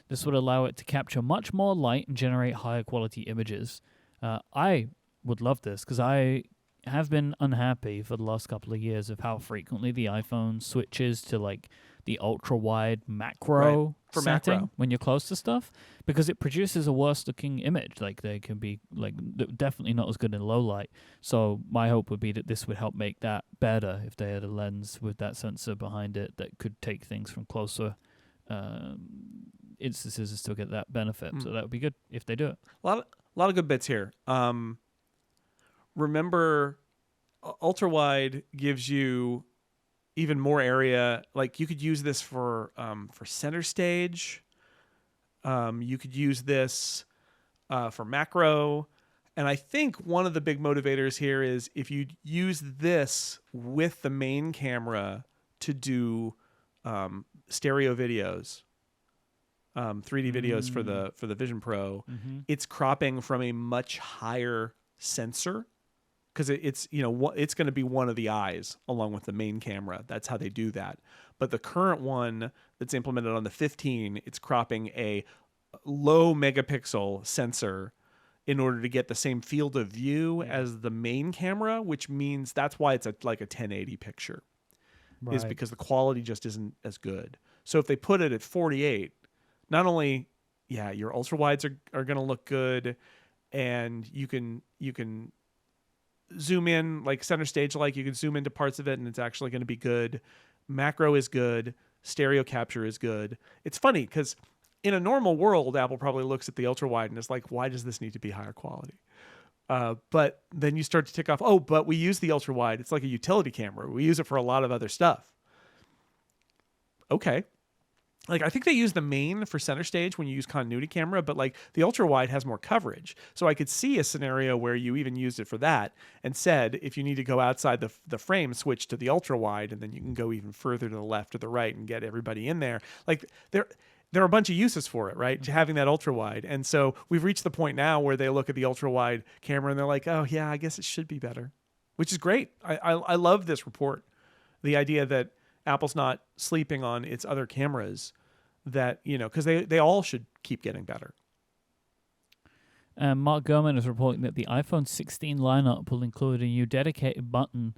This would allow it to capture much more light and generate higher quality images. I would love this because I have been unhappy for the last couple of years of how frequently the iPhone switches to like the ultra-wide macro for setting macro. when you're close to stuff, because it produces a worse-looking image. Like they can be like definitely not as good in low light. So my hope would be that this would help make that better if they had a lens with that sensor behind it that could take things from closer instances and still get that benefit. So that would be good if they do it. A lot of good bits here. Remember, ultra wide gives you even more area. Like you could use this for center stage. You could use this for macro. And I think one of the big motivators here is if you use this with the main camera to do stereo videos, 3D videos for the Vision Pro, it's cropping from a much higher sensor. Because it's it's going to be one of the eyes along with the main camera. That's how they do that. But the current one that's implemented on the 15, it's cropping a low megapixel sensor in order to get the same field of view as the main camera, which means that's why it's like a 1080 picture, is because the quality just isn't as good. So if they put it at 48, not only your ultra wides are going to look good, and you can zoom in like center stage, like you can zoom into parts of it and it's actually going to be good. Macro is good. Stereo capture is good. It's funny because in a normal world, Apple probably looks at the ultra wide and is like, why does this need to be higher quality? But then you start to tick off, but we use the ultra wide. It's like a utility camera. We use it for a lot of other stuff. Okay. Like I think they use the main for center stage when you use continuity camera, but like the ultra wide has more coverage. So I could see a scenario where you even used it for that and said, if you need to go outside the frame, switch to the ultra wide, and then you can go even further to the left or the right and get everybody in there. Like there are a bunch of uses for it, right? To having that ultra wide. And so we've reached the point now where they look at the ultra wide camera and they're like, oh yeah, I guess it should be better, which is great. I love this report. The idea that Apple's not sleeping on its other cameras, that, because they all should keep getting better. Mark Gurman is reporting that the iPhone 16 lineup will include a new dedicated button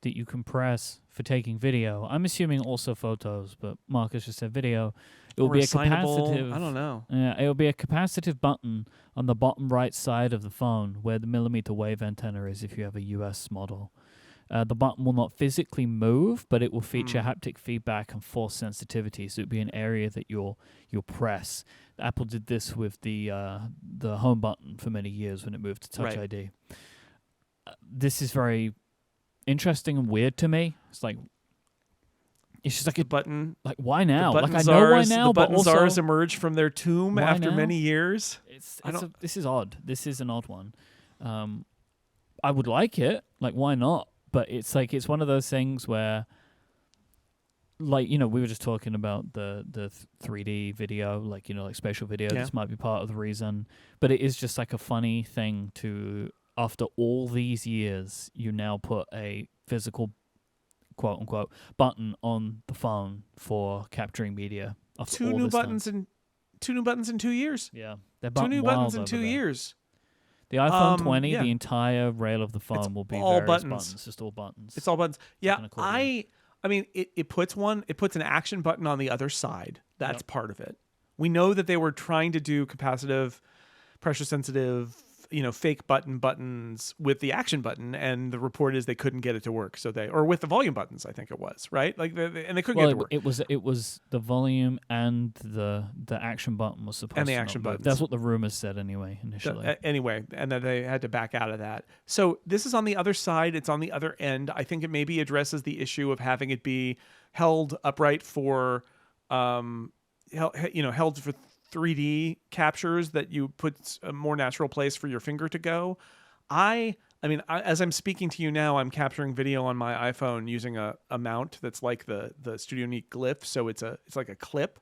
that you can press for taking video. I'm assuming also photos, but Marcus just said video. It will be a capacitive. I don't know. Yeah, it will be a capacitive button on the bottom right side of the phone where the millimeter wave antenna is if you have a US model. The button will not physically move, but it will feature haptic feedback and force sensitivity. So it'll be an area that you'll press. Apple did this with the home button for many years when it moved to Touch ID. This is very interesting and weird to me. It's just like a button. Like why now? Like I know why now, the but button also czars emerged from their tomb after now? many years. This is odd. This is an odd one. I would like it. Like why not? But it's one of those things where, like, we were just talking about the 3D video, like spatial video. Yeah. This might be part of the reason, but it is just like a funny thing to, after all these years, you now put a physical, quote unquote, button on the phone for capturing media. Two new buttons in 2 years. Yeah, they're two new buttons in 2 years. The iPhone 20, the entire rail of the phone will be all various buttons. It's just all buttons. It's all buttons. Yeah, Kinda cool, I mean, it puts an action button on the other side. That's part of it. We know that they were trying to do capacitive, pressure sensitive, fake buttons with the action button, and the report is they couldn't get it to work. So or with the volume buttons, I think it was, right? Like and they couldn't get it to work. It was the volume and the action button was supposed to. And the action buttons. That's what the rumors said anyway initially. And then they had to back out of that. So this is on the other side. It's on the other end. I think it maybe addresses the issue of having it be held upright for, held for 3D captures that you put a more natural place for your finger to go. I mean, as I'm speaking to you now, I'm capturing video on my iPhone using a mount that's like the Studio Neat Glyph. So it's like a clip.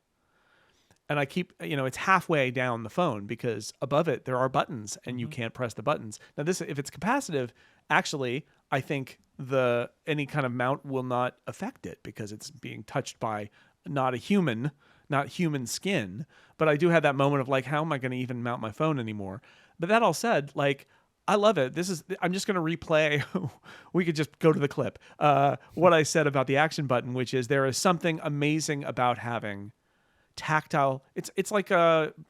And I keep, it's halfway down the phone because above it, there are buttons and you can't press the buttons. Now if it's capacitive, actually, I think any kind of mount will not affect it because it's being touched by not human skin. But I do have that moment of like, how am I going to even mount my phone anymore? But that all said, like, I love it. I'm just going to replay. We could just go to the clip. What I said about the action button, which is there is something amazing about having tactile. It's like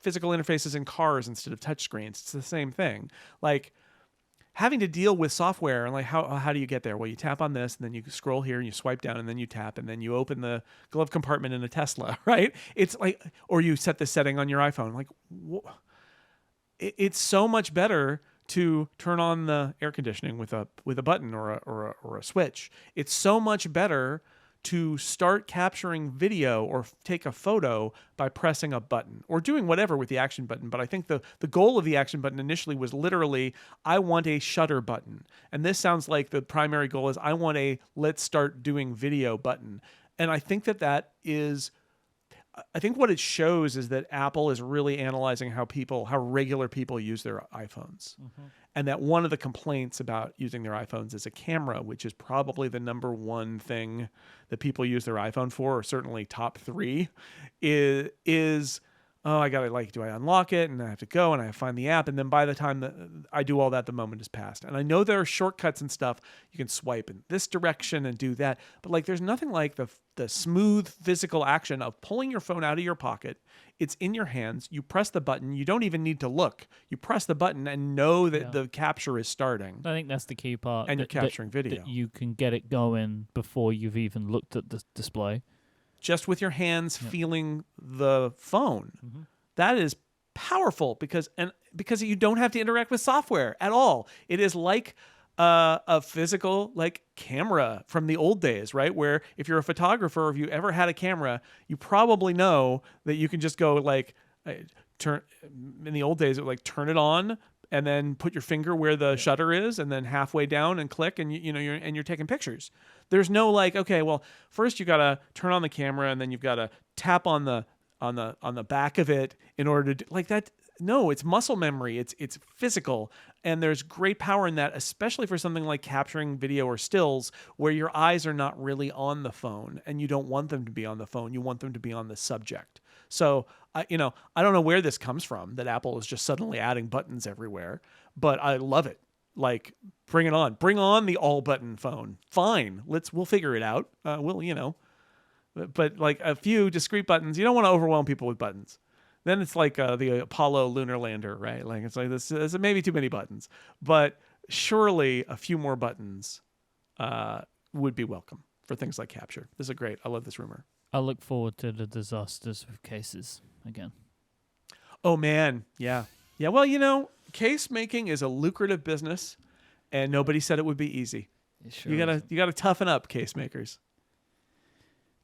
physical interfaces in cars instead of touchscreens. It's the same thing. Like having to deal with software and like how do you get there? Well, you tap on this and then you scroll here and you swipe down and then you tap and then you open the glove compartment in a Tesla, right? It's like, or you set the setting on your iPhone. Like, it's so much better to turn on the air conditioning with a button or a switch. It's so much better to start capturing video or take a photo by pressing a button or doing whatever with the action button. But I think the goal of the action button initially was literally, I want a shutter button. And this sounds like the primary goal is I want a let's start doing video button. And I think I think what it shows is that Apple is really analyzing how regular people use their iPhones. Mm-hmm. And that one of the complaints about using their iPhones as a camera, which is probably the number one thing that people use their iPhone for, or certainly top 3, is I got to do I unlock it and I have to go and I find the app. And then by the time that I do all that, the moment is passed. And I know there are shortcuts and stuff. You can swipe in this direction and do that. But there's nothing like the smooth physical action of pulling your phone out of your pocket. It's in your hands. You press the button. You don't even need to look. You press the button and know that the capture is starting. I think that's the key part. And you're capturing video. That you can get it going before you've even looked at the display. Just with your hands feeling the phone. Mm-hmm. That is powerful because you don't have to interact with software at all. It is like a physical camera from the old days, right? Where if you're a photographer, or if you ever had a camera, you probably know that you can just go turn. In the old days, it would turn it on and then put your finger where the shutter is, and then halfway down and click, and you're taking pictures. There's no okay, well, first you gotta turn on the camera, and then you've gotta tap on the back of it in order to do that. No, it's muscle memory. It's physical, and there's great power in that, especially for something like capturing video or stills where your eyes are not really on the phone, and you don't want them to be on the phone. You want them to be on the subject. So I don't know where this comes from that Apple is just suddenly adding buttons everywhere, but I love it. Bring it on. Bring on the all button phone. Fine. We'll figure it out. But a few discrete buttons. You don't want to overwhelm people with buttons. Then it's like the Apollo lunar lander, right? It's like this is maybe too many buttons, but surely a few more buttons would be welcome for things like capture. This is great. I love this rumor. I look forward to the disasters with cases again. Oh man, yeah. Well, case making is a lucrative business, and nobody said it would be easy. Sure you gotta toughen up, case makers.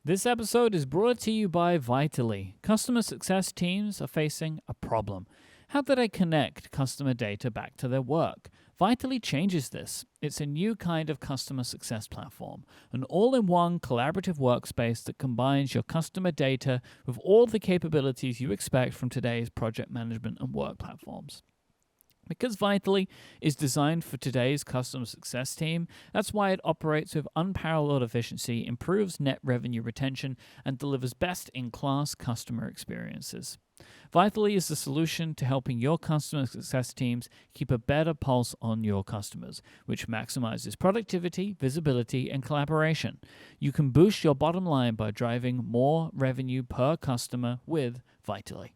This episode is brought to you by Vitally. Customer success teams are facing a problem. How do they connect customer data back to their work? Vitally changes this. It's a new kind of customer success platform, an all-in-one collaborative workspace that combines your customer data with all the capabilities you expect from today's project management and work platforms. Because Vitally is designed for today's customer success team, that's why it operates with unparalleled efficiency, improves net revenue retention, and delivers best-in-class customer experiences. Vitally is the solution to helping your customer success teams keep a better pulse on your customers, which maximizes productivity, visibility, and collaboration. You can boost your bottom line by driving more revenue per customer with Vitally.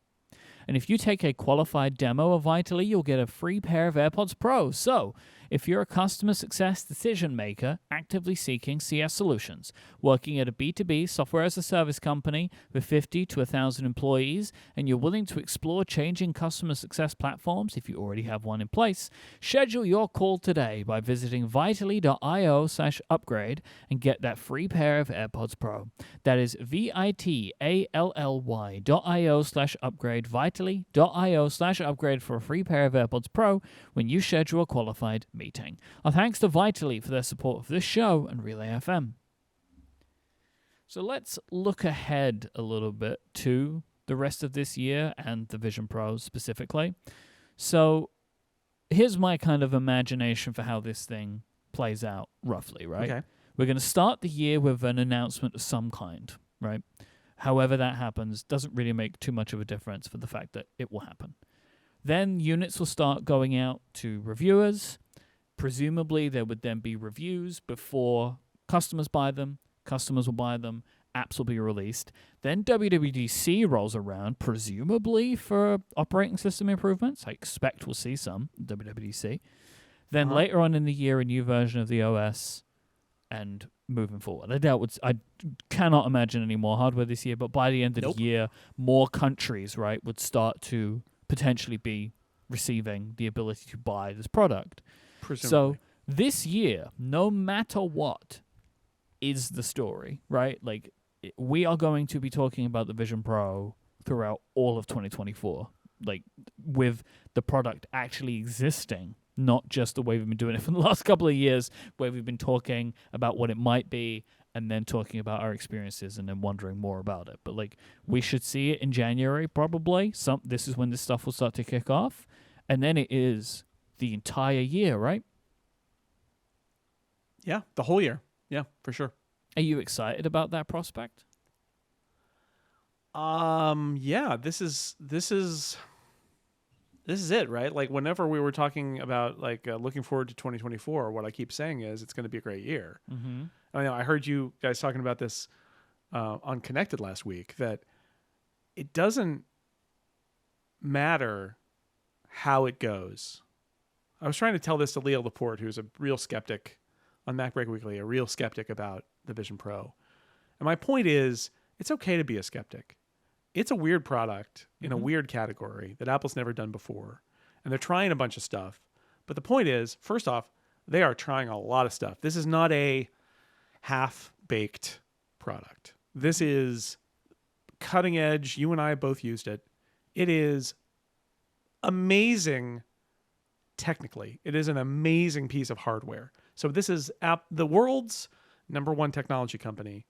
And if you take a qualified demo of Vitally, you'll get a free pair of AirPods Pro. So, if you're a customer success decision maker actively seeking CS solutions, working at a B2B software as a service company with 50 to 1,000 employees, and you're willing to explore changing customer success platforms if you already have one in place, schedule your call today by visiting vitally.io/upgrade and get that free pair of AirPods Pro. That is vitally.io/upgrade, vitally.io/upgrade for a free pair of AirPods Pro when you schedule a qualified meeting. Our thanks to Vitally for their support of this show and Relay FM. So let's look ahead a little bit to the rest of this year and the Vision Pro specifically. So here's my kind of imagination for how this thing plays out roughly, right? Okay. We're going to start the year with an announcement of some kind, right? However that happens doesn't really make too much of a difference for the fact that it will happen. Then units will start going out to reviewers. Presumably, there would then be reviews before customers buy them. Customers will buy them. Apps will be released. Then WWDC rolls around, presumably for operating system improvements. I expect we'll see some WWDC. Then later on in the year, a new version of the OS, and moving forward. I cannot imagine any more hardware this year, but by the end of the year, more countries, right, would start to potentially be receiving the ability to buy this product. Presumably. So this year, no matter what, is the story, right? Like, we are going to be talking about the Vision Pro throughout all of 2024, like, with the product actually existing, not just the way we've been doing it for the last couple of years, where we've been talking about what it might be and then talking about our experiences and then wondering more about it. But, like, we should see it in January, probably. This is when this stuff will start to kick off. And then it is the entire year, right? Yeah, the whole year. Yeah, for sure. Are you excited about that prospect? Yeah, this is it, right? Like, whenever we were talking about looking forward to 2024, what I keep saying is it's going to be a great year. Mm-hmm. I heard you guys talking about this on Connected last week, that it doesn't matter how it goes. I was trying to tell this to Leo Laporte, who's a real skeptic on MacBreak Weekly, a real skeptic about the Vision Pro. And my point is, it's okay to be a skeptic. It's a weird product in a weird category that Apple's never done before. And they're trying a bunch of stuff. But the point is, first off, they are trying a lot of stuff. This is not a half-baked product. This is cutting edge. You and I both used it. It is amazing technically. It is an amazing piece of hardware. So this is the world's #1 technology company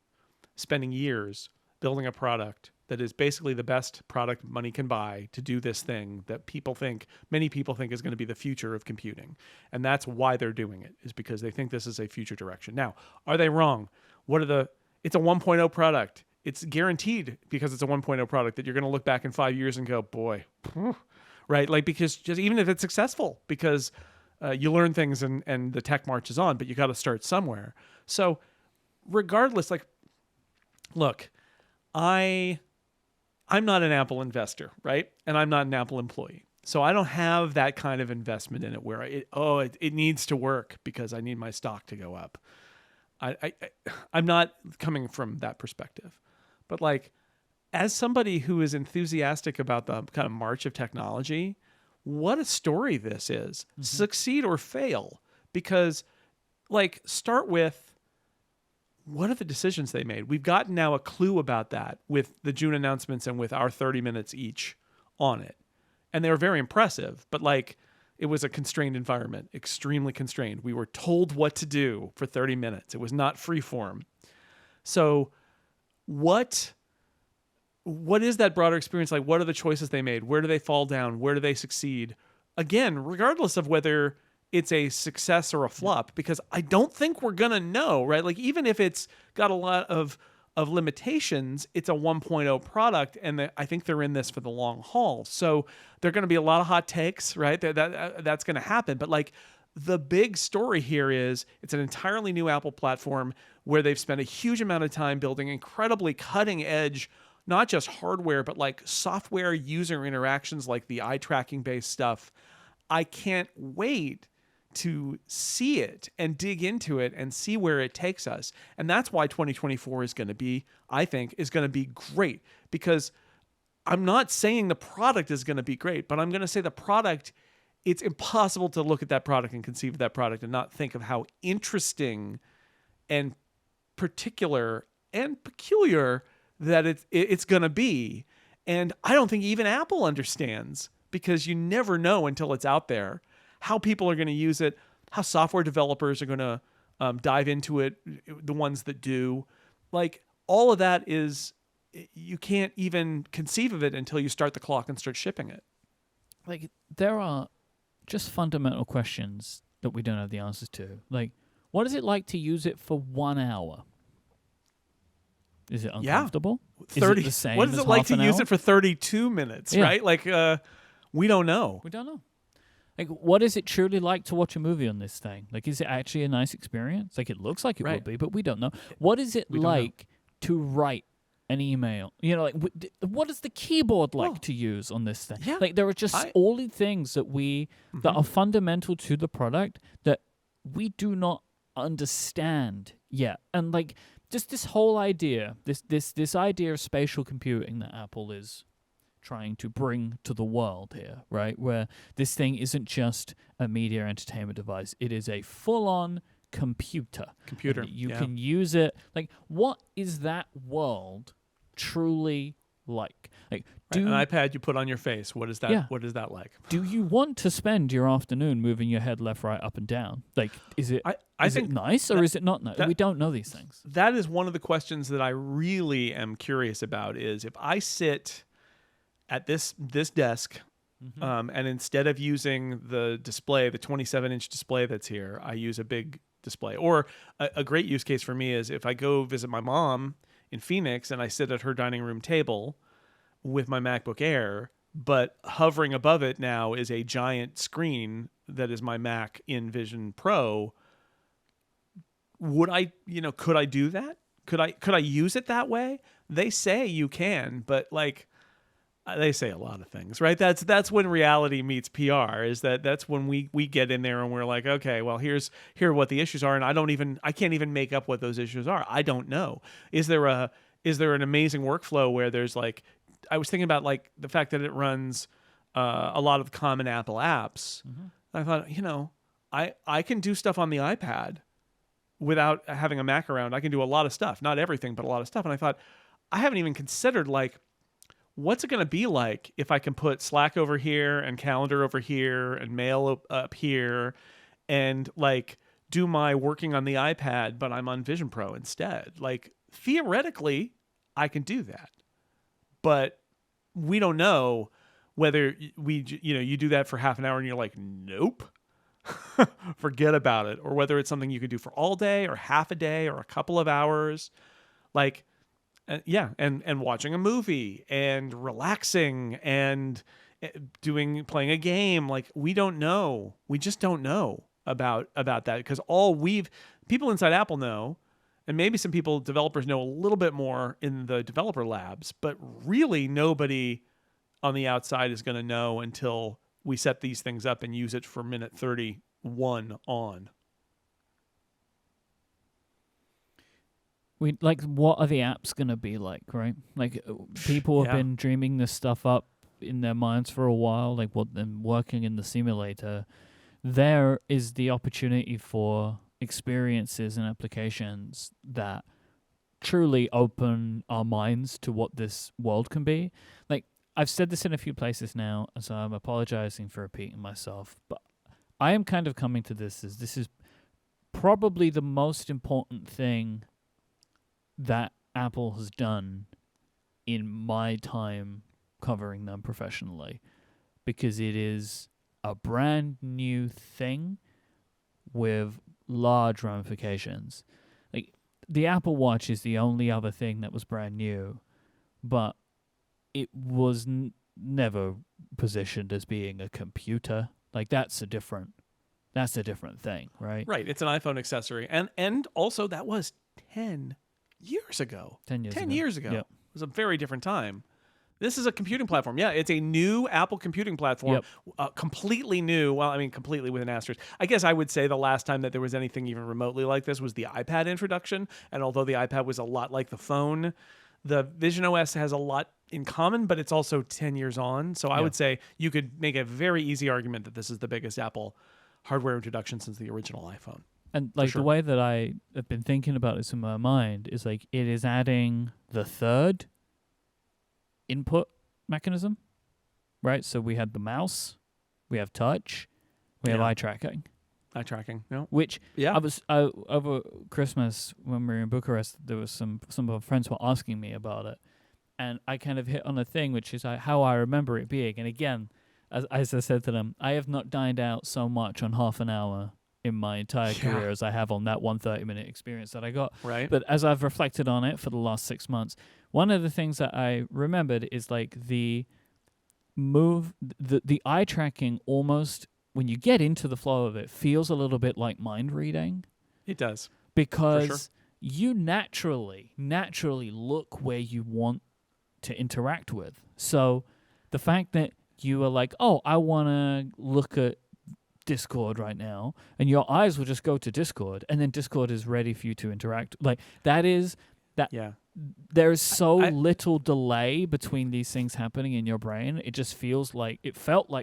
spending years building a product that is basically the best product money can buy to do this thing that many people think is going to be the future of computing. And that's why they're doing it, is because they think this is a future direction. Now, are they wrong? It's a 1.0 product. It's guaranteed, because it's a 1.0 product, that you're going to look back in 5 years and go, boy, right? Like, because just even if it's successful, because you learn things and the tech marches on, but you got to start somewhere. So regardless, like, look, I'm not an Apple investor, right? And I'm not an Apple employee. So I don't have that kind of investment in it where it needs to work because I need my stock to go up. I'm not coming from that perspective. But, like, as somebody who is enthusiastic about the kind of march of technology, what a story this is. Mm-hmm. Succeed or fail. Because, like, start with, what are the decisions they made? We've gotten now a clue about that with the June announcements and with our 30 minutes each on it. And they were very impressive, but, like, it was a constrained environment, extremely constrained. We were told what to do for 30 minutes. It was not free form. So what is that broader experience like? What are the choices they made? Where do they fall down? Where do they succeed? Again, regardless of whether it's a success or a flop, because I don't think we're going to know, right? Like, even if it's got a lot of limitations, it's a 1.0 product, and I think they're in this for the long haul. So there are going to be a lot of hot takes, right? That's going to happen. But, like, the big story here is it's an entirely new Apple platform where they've spent a huge amount of time building incredibly cutting edge, not just hardware, but, like, software user interactions, like the eye tracking based stuff. I can't wait to see it and dig into it and see where it takes us. And that's why 2024 is going to be, I think, is going to be great, because I'm not saying the product is going to be great, but I'm going to say the product, it's impossible to look at that product and conceive of that product and not think of how interesting and particular and peculiar that it's going to be. And I don't think even Apple understands, because you never know until it's out there how people are going to use it, how software developers are going to dive into it, the ones that do. Like, all of that is, you can't even conceive of it until you start the clock and start shipping it. Like, there are just fundamental questions that we don't have the answers to. Like, What is it like to use it for 1 hour? Is it uncomfortable? 30. Is it the same what is as it like half to an use hour? it for 32 minutes, Yeah. right? Like, we don't know. We don't know. Like, what is it truly like to watch a movie on this thing? Like, is it actually a nice experience? Like, it looks like it Right. would be, but we don't know. What is it We don't know. like to write an email? You know, like, what is the keyboard like Well, to use on this thing? yeah, Like, there are just all these things that that are fundamental to the product that we do not understand yet. And like, just this whole idea, this idea of spatial computing that Apple is trying to bring to the world here, right? Where this thing isn't just a media entertainment device; it is a full-on computer. And you can use it. Like, what is that world truly like? Like, an iPad you put on your face. What is that? Yeah. What is that like? Do you want to spend your afternoon moving your head left, right, up, and down? Like, is it? I is think it nice or is it not nice? We don't know these things. That is one of the questions that I really am curious about. Is if I sit at this desk, and instead of using the display, the 27-inch display that's here, I use a big display. Or a great use case for me is if I go visit my mom in Phoenix and I sit at her dining room table with my MacBook Air, but hovering above it now is a giant screen that is my Mac in Vision Pro. Could I do that? Could I use it that way? They say you can, but like, they say a lot of things, right? That's when reality meets PR. That's when we get in there and we're like, okay, well, here are what the issues are, and I can't even make up what those issues are. I don't know. Is there an amazing workflow where there's like, I was thinking about like the fact that it runs a lot of common Apple apps. I thought, I can do stuff on the iPad without having a Mac around. I can do a lot of stuff, not everything, but a lot of stuff. And I thought, I haven't even considered like, what's it going to be like if I can put Slack over here and Calendar over here and Mail up here and like do my working on the iPad, but I'm on Vision Pro instead. Like, theoretically, I can do that. But we don't know whether you do that for half an hour and you're like, nope, forget about it. Or whether it's something you could do for all day or half a day or a couple of hours. Like, and watching a movie and relaxing and playing a game. Like, we don't know. We just don't know about that, because people inside Apple know, and maybe some developers know a little bit more in the developer labs, but really nobody on the outside is going to know until we set these things up and use it for minute 31 on. What are the apps going to be like, right? Like, people have been dreaming this stuff up in their minds for a while, like them working in the simulator. There is the opportunity for experiences and applications that truly open our minds to what this world can be. Like, I've said this in a few places now, so I'm apologizing for repeating myself, but I am kind of coming to this as this is probably the most important thing that Apple has done in my time covering them professionally, because it is a brand new thing with large ramifications. Like, the Apple Watch is the only other thing that was brand new, but it was never positioned as being a computer. Like, that's a different thing, right? Right. It's an iPhone accessory. And also that was 10 years ago. 10 years 10 ago. years ago. Yep. It was a very different time. This is a computing platform. Yeah, it's a new Apple computing platform. Yep. Completely new. Well, I mean, completely with an asterisk. I guess I would say the last time that there was anything even remotely like this was the iPad introduction. And although the iPad was a lot like the phone, the Vision OS has a lot in common, but it's also 10 years on. So I would say you could make a very easy argument that this is the biggest Apple hardware introduction since the original iPhone. And like the way that I have been thinking about this in my mind is like it is adding the third input mechanism, right? So we had the mouse, we have touch, we have eye tracking. Eye tracking, no. Which I was over Christmas when we were in Bucharest, there was some of our friends were asking me about it, and I kind of hit on a thing which is how I remember it being. And again, as I said to them, I have not dined out so much on half an hour in my entire career as I have on that 130-minute experience that I got. Right. But as I've reflected on it for the last 6 months, one of the things that I remembered is like the eye tracking almost, when you get into the flow of it, feels a little bit like mind reading. It does. Because For sure. you naturally look where you want to interact with. So the fact that you are like, oh, I want to look at Discord right now, and your eyes will just go to Discord, and then Discord is ready for you to interact. Like that. Yeah. There is so little delay between these things happening in your brain. It just felt like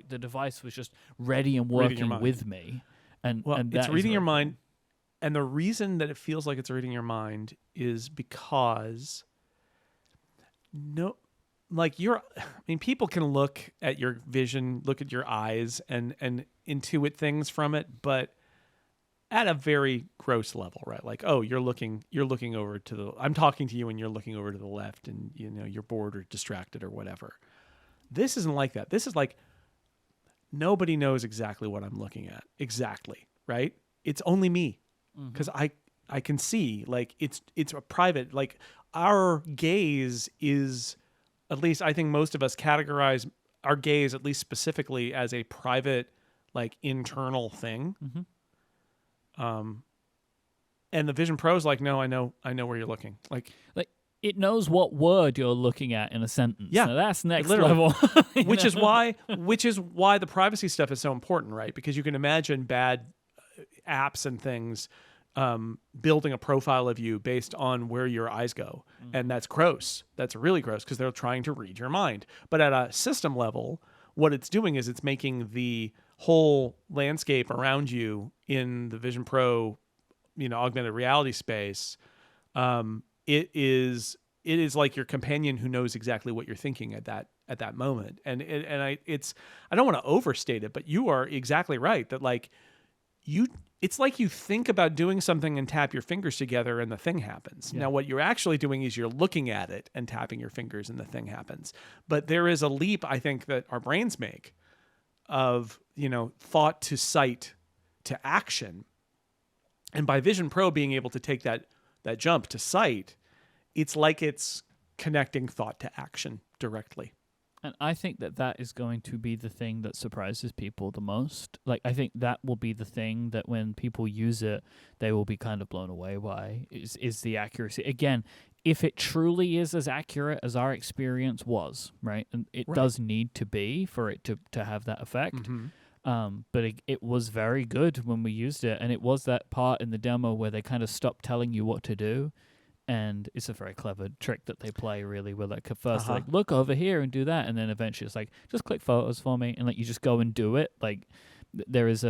the device was just ready and working with me. And it's reading your mind. And the reason that it feels like it's reading your mind is because people can look at your vision, look at your eyes and intuit things from it, but at a very gross level, right? Like, oh, you're looking over I'm talking to you and you're looking over to the left and you're bored or distracted or whatever. This isn't like that. This is like nobody knows exactly what I'm looking at. Exactly, right? It's only me. Because I can see, like, it's a private, like, our gaze is, at least I think most of us categorize our gaze, at least specifically, as a private, like, internal thing. And the Vision Pro is like, no, I know where you're looking. Like it knows what word you're looking at in a sentence. Yeah, now that's next level. which is why the privacy stuff is so important, right? Because you can imagine bad apps and things building a profile of you based on where your eyes go. And that's gross. That's really gross because they're trying to read your mind. But at a system level, what it's doing is it's making the whole landscape around you in the Vision Pro, augmented reality space, it is like your companion who knows exactly what you're thinking at that moment. And I don't want to overstate it, but you are exactly right that like it's like you think about doing something and tap your fingers together and the thing happens. Yeah. Now, what you're actually doing is you're looking at it and tapping your fingers and the thing happens. But there is a leap, I think, that our brains make of, thought to sight to action. And by Vision Pro being able to take that jump to sight, it's like it's connecting thought to action directly. And I think that is going to be the thing that surprises people the most. Like, I think that will be the thing that when people use it, they will be kind of blown away by, is the accuracy. Again, if it truly is as accurate as our experience was, right? And it does need to be for it to have that effect. But it was very good when we used it. And it was that part in the demo where they kind of stopped telling you what to do. And it's a very clever trick that they play, really, where like at first like, look over here and do that, and then eventually it's like, just click photos for me, and like you just go and do it. Like there is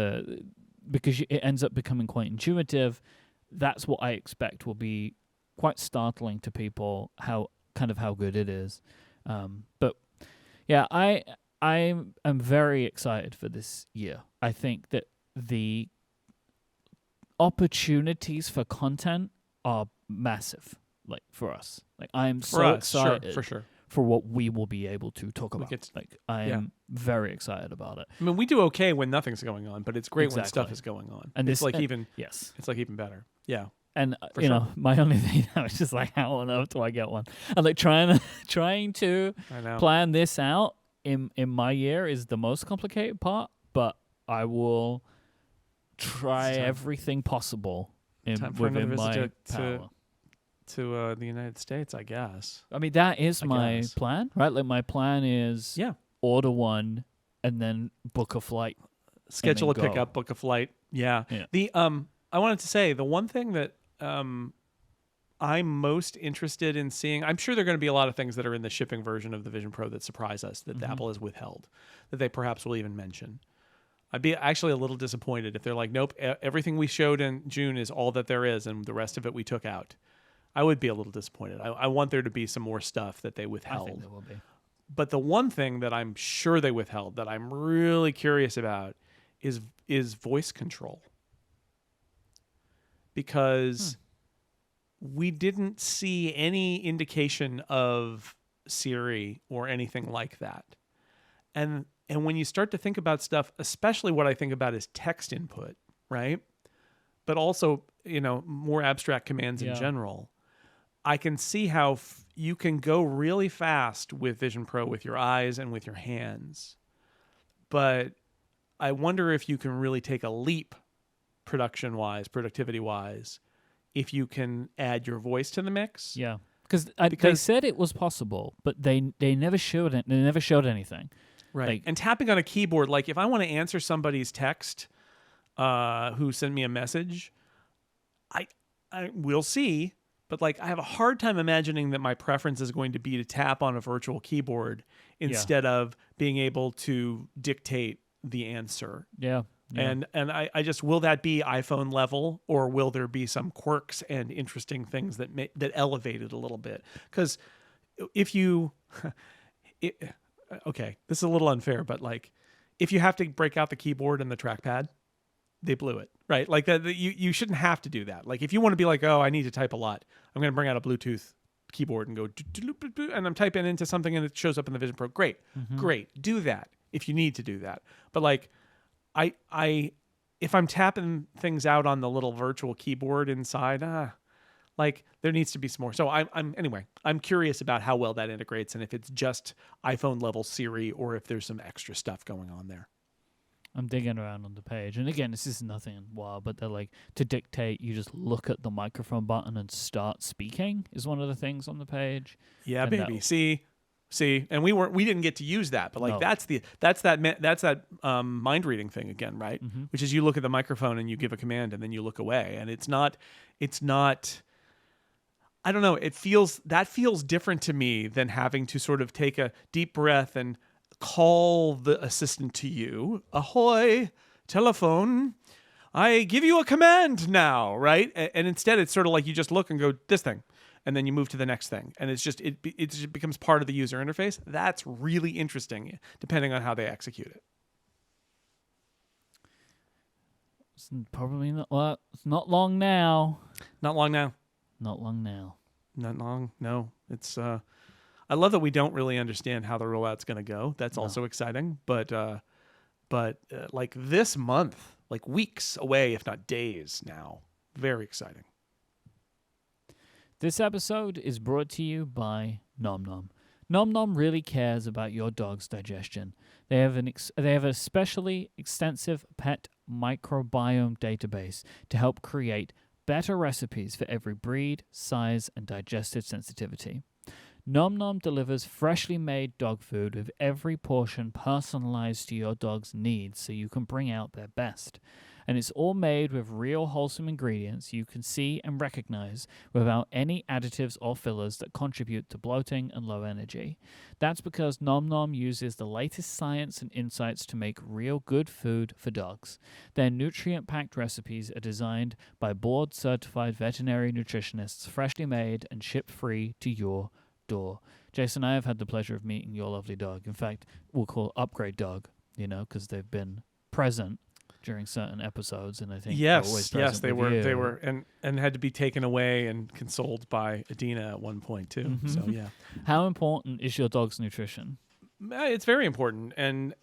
because it ends up becoming quite intuitive. That's what I expect will be quite startling to people, how good it is. But yeah, I am very excited for this year. I think that the opportunities for content are massive, like for us. Like I am so excited for sure for what we will be able to talk about. I am very excited about it. I mean, we do okay when nothing's going on, but it's great when stuff is going on. And it's like even better. Yeah. And my only thing now is just like, how on earth do I get one? And like trying to plan this out in my year is the most complicated part, but I will try everything possible within my power. To the United States, I guess. I mean, that is my plan, right? Like my plan is order one and then book a flight. Schedule a pickup, book a flight. Yeah. I wanted to say the one thing that I'm most interested in seeing, I'm sure there are going to be a lot of things that are in the shipping version of the Vision Pro that surprise us, that Apple has withheld, that they perhaps will even mention. I'd be actually a little disappointed if they're like, nope, everything we showed in June is all that there is, and the rest of it we took out. I would be a little disappointed. I want there to be some more stuff that they withheld. I think there will be. But the one thing that I'm sure they withheld that I'm really curious about is voice control. Because we didn't see any indication of Siri or anything like that. And when you start to think about stuff, especially what I think about is text input, right? but also, more abstract commands in general, I can see how you can go really fast with Vision Pro with your eyes and with your hands. But I wonder if you can really take a leap production-wise, productivity-wise, if you can add your voice to the mix. Yeah. Because they said it was possible, but they never showed it. They never showed anything. Right. And tapping on a keyboard, like if I want to answer somebody's text who sent me a message, I will see, but like I have a hard time imagining that my preference is going to be to tap on a virtual keyboard instead of being able to dictate the answer. Yeah. And I just, will that be iPhone level, or will there be some quirks and interesting things that elevate it a little bit? Because if you, okay, this is a little unfair, but like if you have to break out the keyboard and the trackpad, they blew it, right? Like that, you shouldn't have to do that. Like if you want to be like, oh, I need to type a lot, I'm going to bring out a Bluetooth keyboard and go, and I'm typing into something and it shows up in the Vision Pro. Great, great, do that if you need to do that. But like, if I'm tapping things out on the little virtual keyboard inside, like there needs to be some more. So I'm curious about how well that integrates and if it's just iPhone level Siri or if there's some extra stuff going on there. I'm digging around on the page, and again, this is nothing wild, but they're like, to dictate, you just look at the microphone button and start speaking is one of the things on the page. Yeah, and baby. See, and we didn't get to use that, but like that's that mind reading thing again, right? Which is you look at the microphone and you give a command and then you look away, and it's not. I don't know. It feels different to me than having to sort of take a deep breath and call the assistant to you. Ahoy, telephone. I give you a command now, right? And instead, it's sort of like you just look and go, this thing. And then you move to the next thing. And it's just, it just becomes part of the user interface. That's really interesting, depending on how they execute it. It's probably not, well, it's not long now. Not long now. Not long now. Not long, no. It's, I love that we don't really understand how the rollout's going to go. That's also exciting. But like this month, like weeks away, if not days now. Very exciting. This episode is brought to you by Nom Nom. Nom Nom really cares about your dog's digestion. They have a especially extensive pet microbiome database to help create better recipes for every breed, size, and digestive sensitivity. Nom Nom delivers freshly made dog food with every portion personalized to your dog's needs so you can bring out their best. And it's all made with real wholesome ingredients you can see and recognize without any additives or fillers that contribute to bloating and low energy. That's because Nom Nom uses the latest science and insights to make real good food for dogs. Their nutrient-packed recipes are designed by board-certified veterinary nutritionists, freshly made and shipped free to your door. Jason, I have had the pleasure of meeting your lovely dog. In fact, we'll call Upgrade Dog, because they've been present during certain episodes, and I think yes, they were, and had to be taken away and consoled by Adina at one point too. So yeah. How important is your dog's nutrition? It's very important, and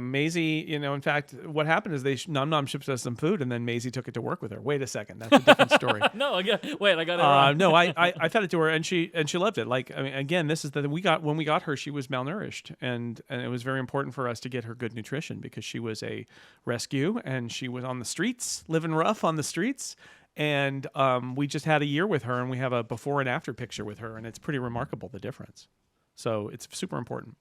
Maisie, in fact, what happened is Nom Nom shipped us some food, and then Maisie took it to work with her. Wait a second, that's a different story. No, I got it wrong. No, I fed it to her, and she loved it. Like, I mean, again, this is when we got her, she was malnourished, and it was very important for us to get her good nutrition because she was a rescue, and she was on the streets, living rough on the streets. And we just had a year with her, and we have a before and after picture with her, and it's pretty remarkable, the difference. So it's super important.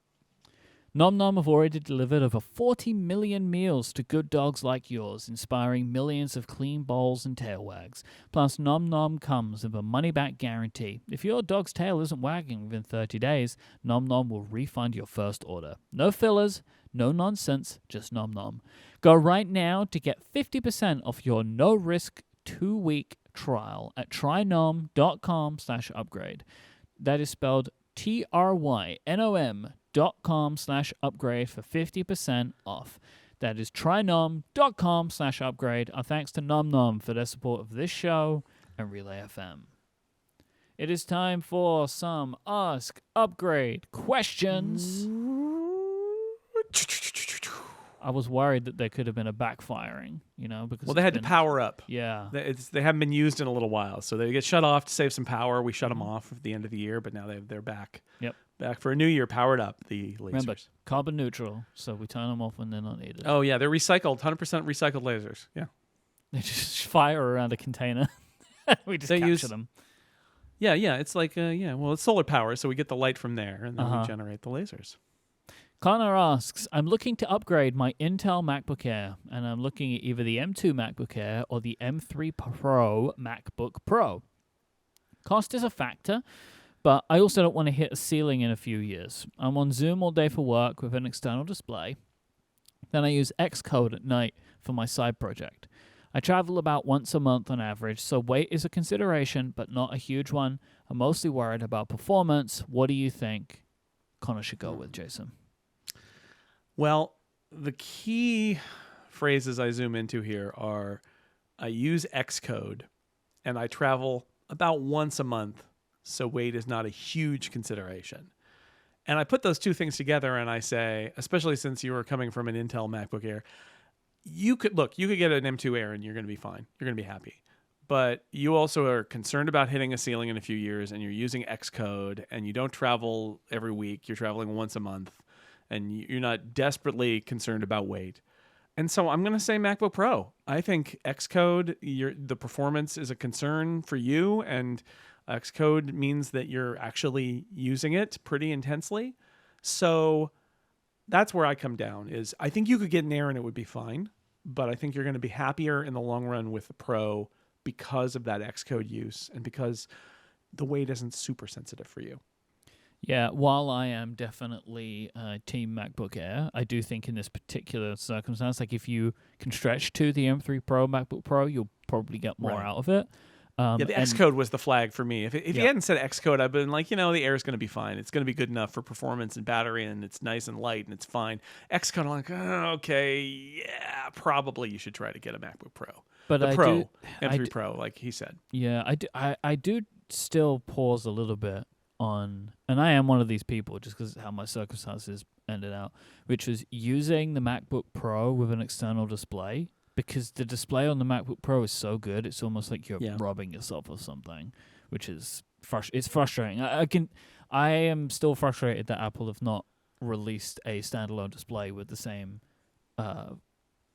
Nom Nom have already delivered over 40 million meals to good dogs like yours, inspiring millions of clean bowls and tail wags. Plus, Nom Nom comes with a money-back guarantee. If your dog's tail isn't wagging within 30 days, Nom Nom will refund your first order. No fillers, no nonsense, just Nom Nom. Go right now to get 50% off your no-risk 2-week trial at trynom.com/upgrade. That is spelled trynom.com/upgrade for 50% off. That is trynom.com/upgrade. Our thanks to Nom Nom for their support of this show and Relay FM. It is time for some Ask Upgrade questions. I was worried that there could have been a backfiring, because they had to power up. Yeah. They haven't been used in a little while, so they get shut off to save some power. We shut them off at the end of the year, but now they're back. Yep. Back for a new year, powered up, the lasers. Remember, carbon neutral, so we turn them off when they're not needed. Oh, yeah, they're recycled, 100% recycled lasers. Yeah. They just fire around a container. We just capture them. Yeah, it's like, it's solar power, so we get the light from there, and then we generate the lasers. Connor asks, I'm looking to upgrade my Intel MacBook Air, and I'm looking at either the M2 MacBook Air or the M3 Pro MacBook Pro. Cost is a factor, but I also don't want to hit a ceiling in a few years. I'm on Zoom all day for work with an external display. Then I use Xcode at night for my side project. I travel about once a month on average, so weight is a consideration, but not a huge one. I'm mostly worried about performance. What do you think Connor should go with, Jason? Well, the key phrases I zoom into here are I use Xcode and I travel about once a month, so weight is not a huge consideration. And I put those two things together and I say, especially since you were coming from an Intel MacBook Air, you could get an M2 Air and you're going to be fine. You're going to be happy. But you also are concerned about hitting a ceiling in a few years, and you're using Xcode, and you don't travel every week. You're traveling once a month, and you're not desperately concerned about weight. And so I'm going to say MacBook Pro. I think Xcode, the performance is a concern for you, and Xcode means that you're actually using it pretty intensely. So that's where I come down, is I think you could get an Air and it would be fine, but I think you're going to be happier in the long run with the Pro because of that Xcode use and because the weight isn't super sensitive for you. Yeah, while I am definitely team MacBook Air, I do think in this particular circumstance, like if you can stretch to the M3 Pro MacBook Pro, you'll probably get more out of it. The Xcode was the flag for me. If you hadn't said Xcode, I'd been like, the Air is going to be fine. It's going to be good enough for performance and battery, and it's nice and light, and it's fine. Xcode, I'm like, okay, yeah, probably you should try to get a MacBook Pro. But the Pro, M3 Pro, like he said. Yeah, I do still pause a little bit on, and I am one of these people just because how my circumstances ended out, which was using the MacBook Pro with an external display. Because the display on the MacBook Pro is so good, it's almost like you're robbing yourself of something, which is it's frustrating. I am still frustrated that Apple have not released a standalone display with the same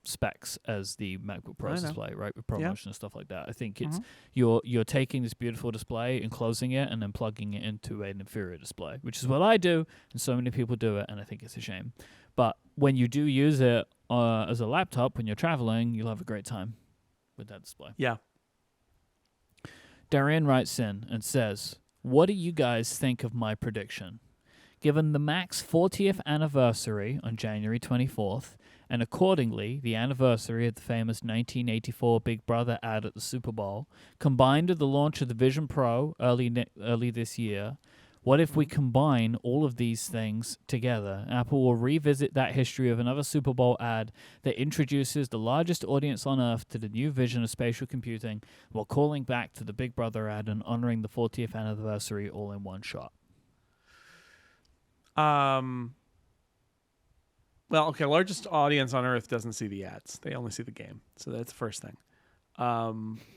specs as the MacBook Pro display, right? With ProMotion and stuff like that. I think it's you're taking this beautiful display, enclosing it, and then plugging it into an inferior display, which is what I do, and so many people do it, and I think it's a shame. But when you do use it as a laptop, when you're traveling, you'll have a great time with that display. Yeah. Darian writes in and says, what do you guys think of my prediction? Given the Mac's 40th anniversary on January 24th, and accordingly the anniversary of the famous 1984 Big Brother ad at the Super Bowl, combined with the launch of the Vision Pro early this year, what if we combine all of these things together? Apple will revisit that history of another Super Bowl ad that introduces the largest audience on Earth to the new vision of spatial computing while calling back to the Big Brother ad and honoring the 40th anniversary all in one shot. Well, okay, largest audience on Earth doesn't see the ads. They only see the game. So that's the first thing.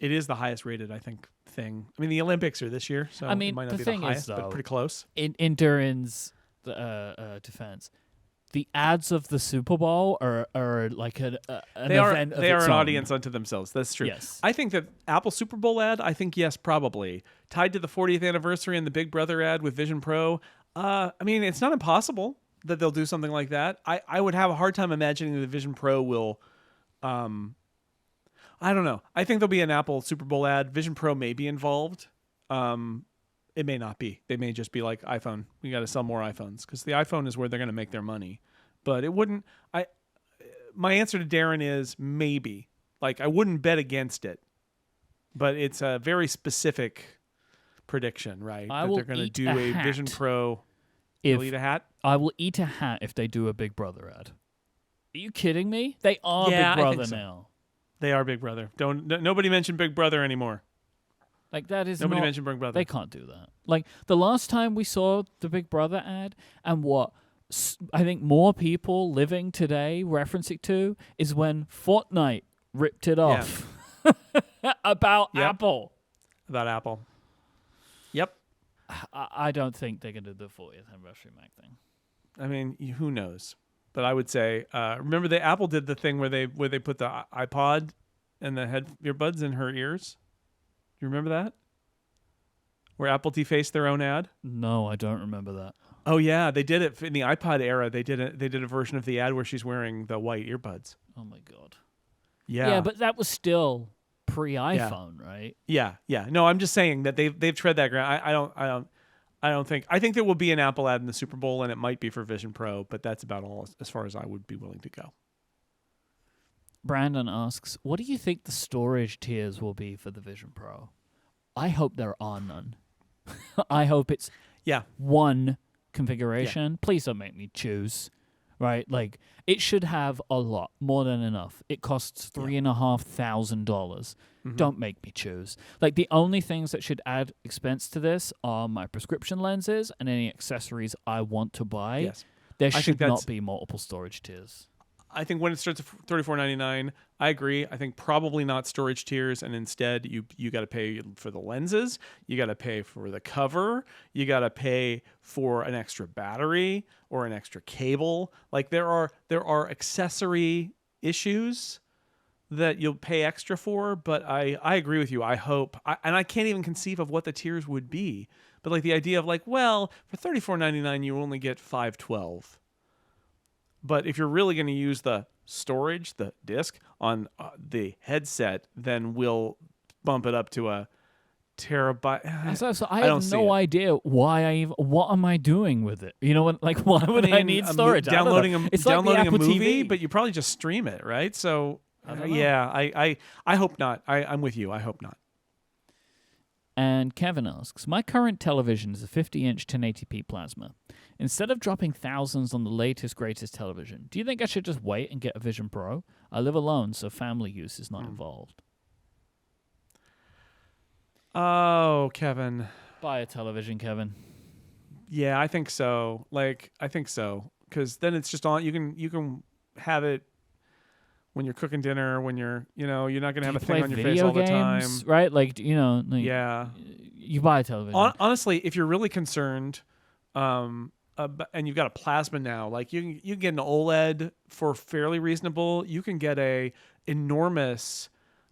It is the highest rated, I think, thing. I mean, the Olympics are this year, so it might not be the highest, but pretty close. In Duran's defense, the ads of the Super Bowl are like an event of They are its an own. audience unto themselves. That's true. Yes. I think that Apple Super Bowl ad, yes, probably. Tied to the 40th anniversary and the Big Brother ad with Vision Pro, I mean, it's not impossible that they'll do something like that. I would have a hard time imagining that the Vision Pro will... I don't know. I think there'll be an Apple Super Bowl ad. Vision Pro may be involved. It may not be. They may just be like iPhone. We got to sell more iPhones because the iPhone is where they're going to make their money. But it wouldn't. My answer to Darren is maybe. Like I wouldn't bet against it, but it's a very specific prediction, right? That they're going to do a Vision Pro. You'll eat a hat. I will eat a hat if they do a Big Brother ad. Are you kidding me? They are Yeah, Big I think Brother so. now. They are Big Brother. Nobody mentioned Big Brother anymore. Like that is Nobody not, mentioned Big Brother. They can't do that. Like the last time we saw the Big Brother ad, and what I think more people living today reference it to is when Fortnite ripped it off about Apple. About Apple. Yep. I don't think they're going to do the 40th anniversary Mac thing. I mean, who knows? But I would say, remember the Apple did the thing where they put the iPod and the earbuds in her ears. Do you remember that? Where Apple defaced their own ad? No, I don't remember that. Oh yeah, they did it in the iPod era. They did a version of the ad where she's wearing the white earbuds. Oh my god. Yeah. Yeah, but that was still pre-iPhone, right? Yeah. No, I'm just saying that they've tread that ground. I don't think. I think there will be an Apple ad in the Super Bowl, and it might be for Vision Pro, but that's about all as far as I would be willing to go. Brandon asks, "What do you think the storage tiers will be for the Vision Pro?" I hope there are none. I hope it's one configuration. Please don't make me choose. Right? Like, it should have a lot, more than enough. It costs $3,500. Mm-hmm. Don't make me choose. Like, the only things that should add expense to this are my prescription lenses and any accessories I want to buy. Yes. There should not be multiple storage tiers. I think when it starts at $34.99, I agree. I think probably not storage tiers, and instead you got to pay for the lenses, you got to pay for the cover, you got to pay for an extra battery or an extra cable. Like there are accessory issues that you'll pay extra for, but I agree with you. I hope, and I can't even conceive of what the tiers would be. But like the idea of like, well, for $34.99 you only get 512. But if you're really going to use the storage, the disk on the headset, then we'll bump it up to a terabyte. So I have no idea what am I doing with it? You know what? Like, why would I need storage? Downloading a movie, TV. but you probably just stream it, right? So I hope not. I'm with you. I hope not. And Kevin asks, my current television is a 50-inch 1080p plasma. Instead of dropping thousands on the latest, greatest television, do you think I should just wait and get a Vision Pro? I live alone, so family use is not involved. Oh, Kevin. Buy a television, Kevin. Yeah, I think so. I think so. Because then it's just on. You can have it when you're cooking dinner, when you're not going to have a thing on your face all the time. Right? You buy a television. Honestly, if you're really concerned, and you've got a plasma now, like you can get an OLED for fairly reasonable. You can get a enormous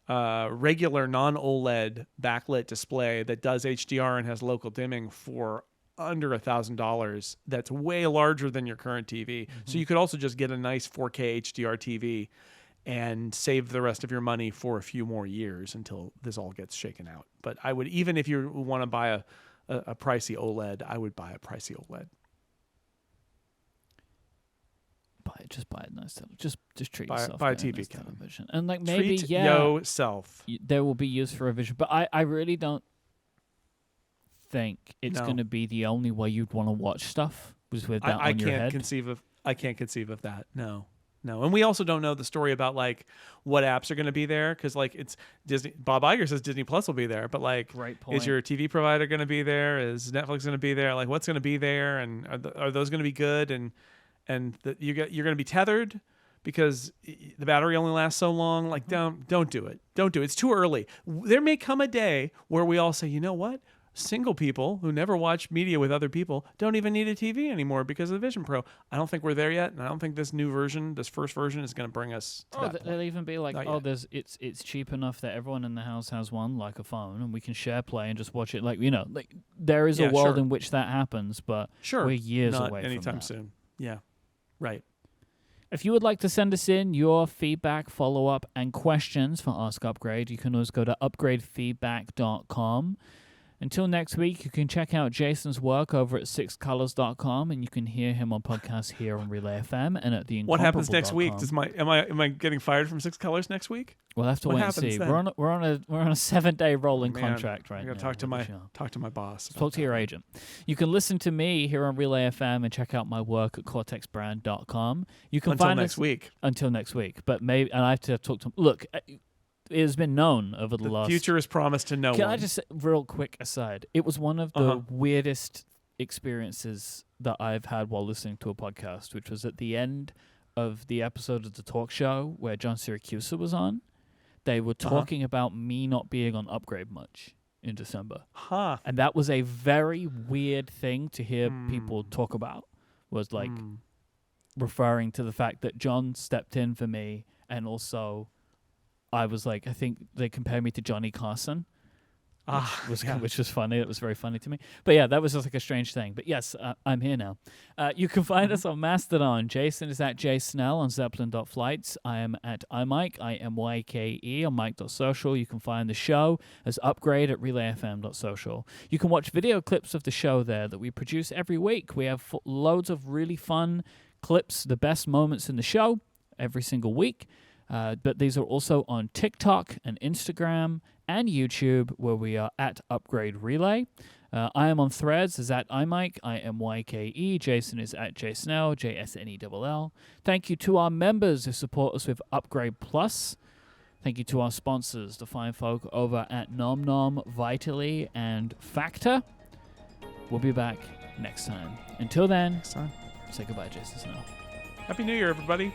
regular non-OLED backlit display that does HDR and has local dimming for under $1,000. That's way larger than your current TV. Mm-hmm. So you could also just get a nice 4K HDR TV and save the rest of your money for a few more years until this all gets shaken out. But I would, even if you want to buy a pricey OLED, I would buy a pricey OLED. Just buy a nice television. Just treat yourself. Buy a TV, nice television. And like maybe treat yourself. There will be use for a vision, but I really don't think it's going to be the only way you'd want to watch stuff was with that on your head. I can't conceive of that. No. And we also don't know the story about like what apps are going to be there, because like it's Disney. Bob Iger says Disney Plus will be there, but like, is your TV provider going to be there? Is Netflix going to be there? Like, what's going to be there? And are those going to be good? And you're going to be tethered because the battery only lasts so long. Like, don't do it. Don't do it. It's too early. There may come a day where we all say, you know what? Single people who never watch media with other people don't even need a TV anymore because of the Vision Pro. I don't think we're there yet, and I don't think this new version, this first version, is going to bring us to that point. They'll even be like, it's cheap enough that everyone in the house has one, like a phone, and we can share play and just watch it. Like, like there is a world in which that happens, but we're years away from that. Anytime soon. Yeah, right. If you would like to send us in your feedback, follow-up, and questions for Ask Upgrade, you can always go to upgradefeedback.com. Until next week, you can check out Jason's work over at sixcolors.com, and you can hear him on podcasts here on Relay FM and at the What happens next week? Am I getting fired from Six Colors next week? We'll have to wait and see. We're on a 7-day rolling contract right now. I got to talk to my boss. Talk to your agent. You can listen to me here on Relay FM and check out my work at cortexbrand.com. You can find next week. Until next week, but maybe, and I have to talk to him. Look. It has been known over the last... future is promised to no one. Can I just say, real quick aside, it was one of the weirdest experiences that I've had while listening to a podcast, which was at the end of the episode of the talk show where John Siracusa was on. They were talking about me not being on Upgrade much in December. Huh. And that was a very weird thing to hear people talk about, was like referring to the fact that John stepped in for me, and also I was like, I think they compared me to Johnny Carson. Which was funny. It was very funny to me. But yeah, that was just like a strange thing. But yes, I'm here now. You can find us on Mastodon. Jason is at jsnell on zeppelin.flights. I am at Myke, IMYKE on Myke.social. You can find the show as Upgrade at relayfm.social. You can watch video clips of the show there that we produce every week. We have loads of really fun clips, the best moments in the show every single week. But these are also on TikTok and Instagram and YouTube, where we are at Upgrade Relay. I am on Threads as at iMyke, IMYKE. Jason is at jsnell, JSNELL. Thank you to our members who support us with Upgrade Plus. Thank you to our sponsors, the fine folk over at Nom Nom, Vitally, and Factor. We'll be back next time. Until then, say goodbye, Jason Snell. Happy New Year, everybody.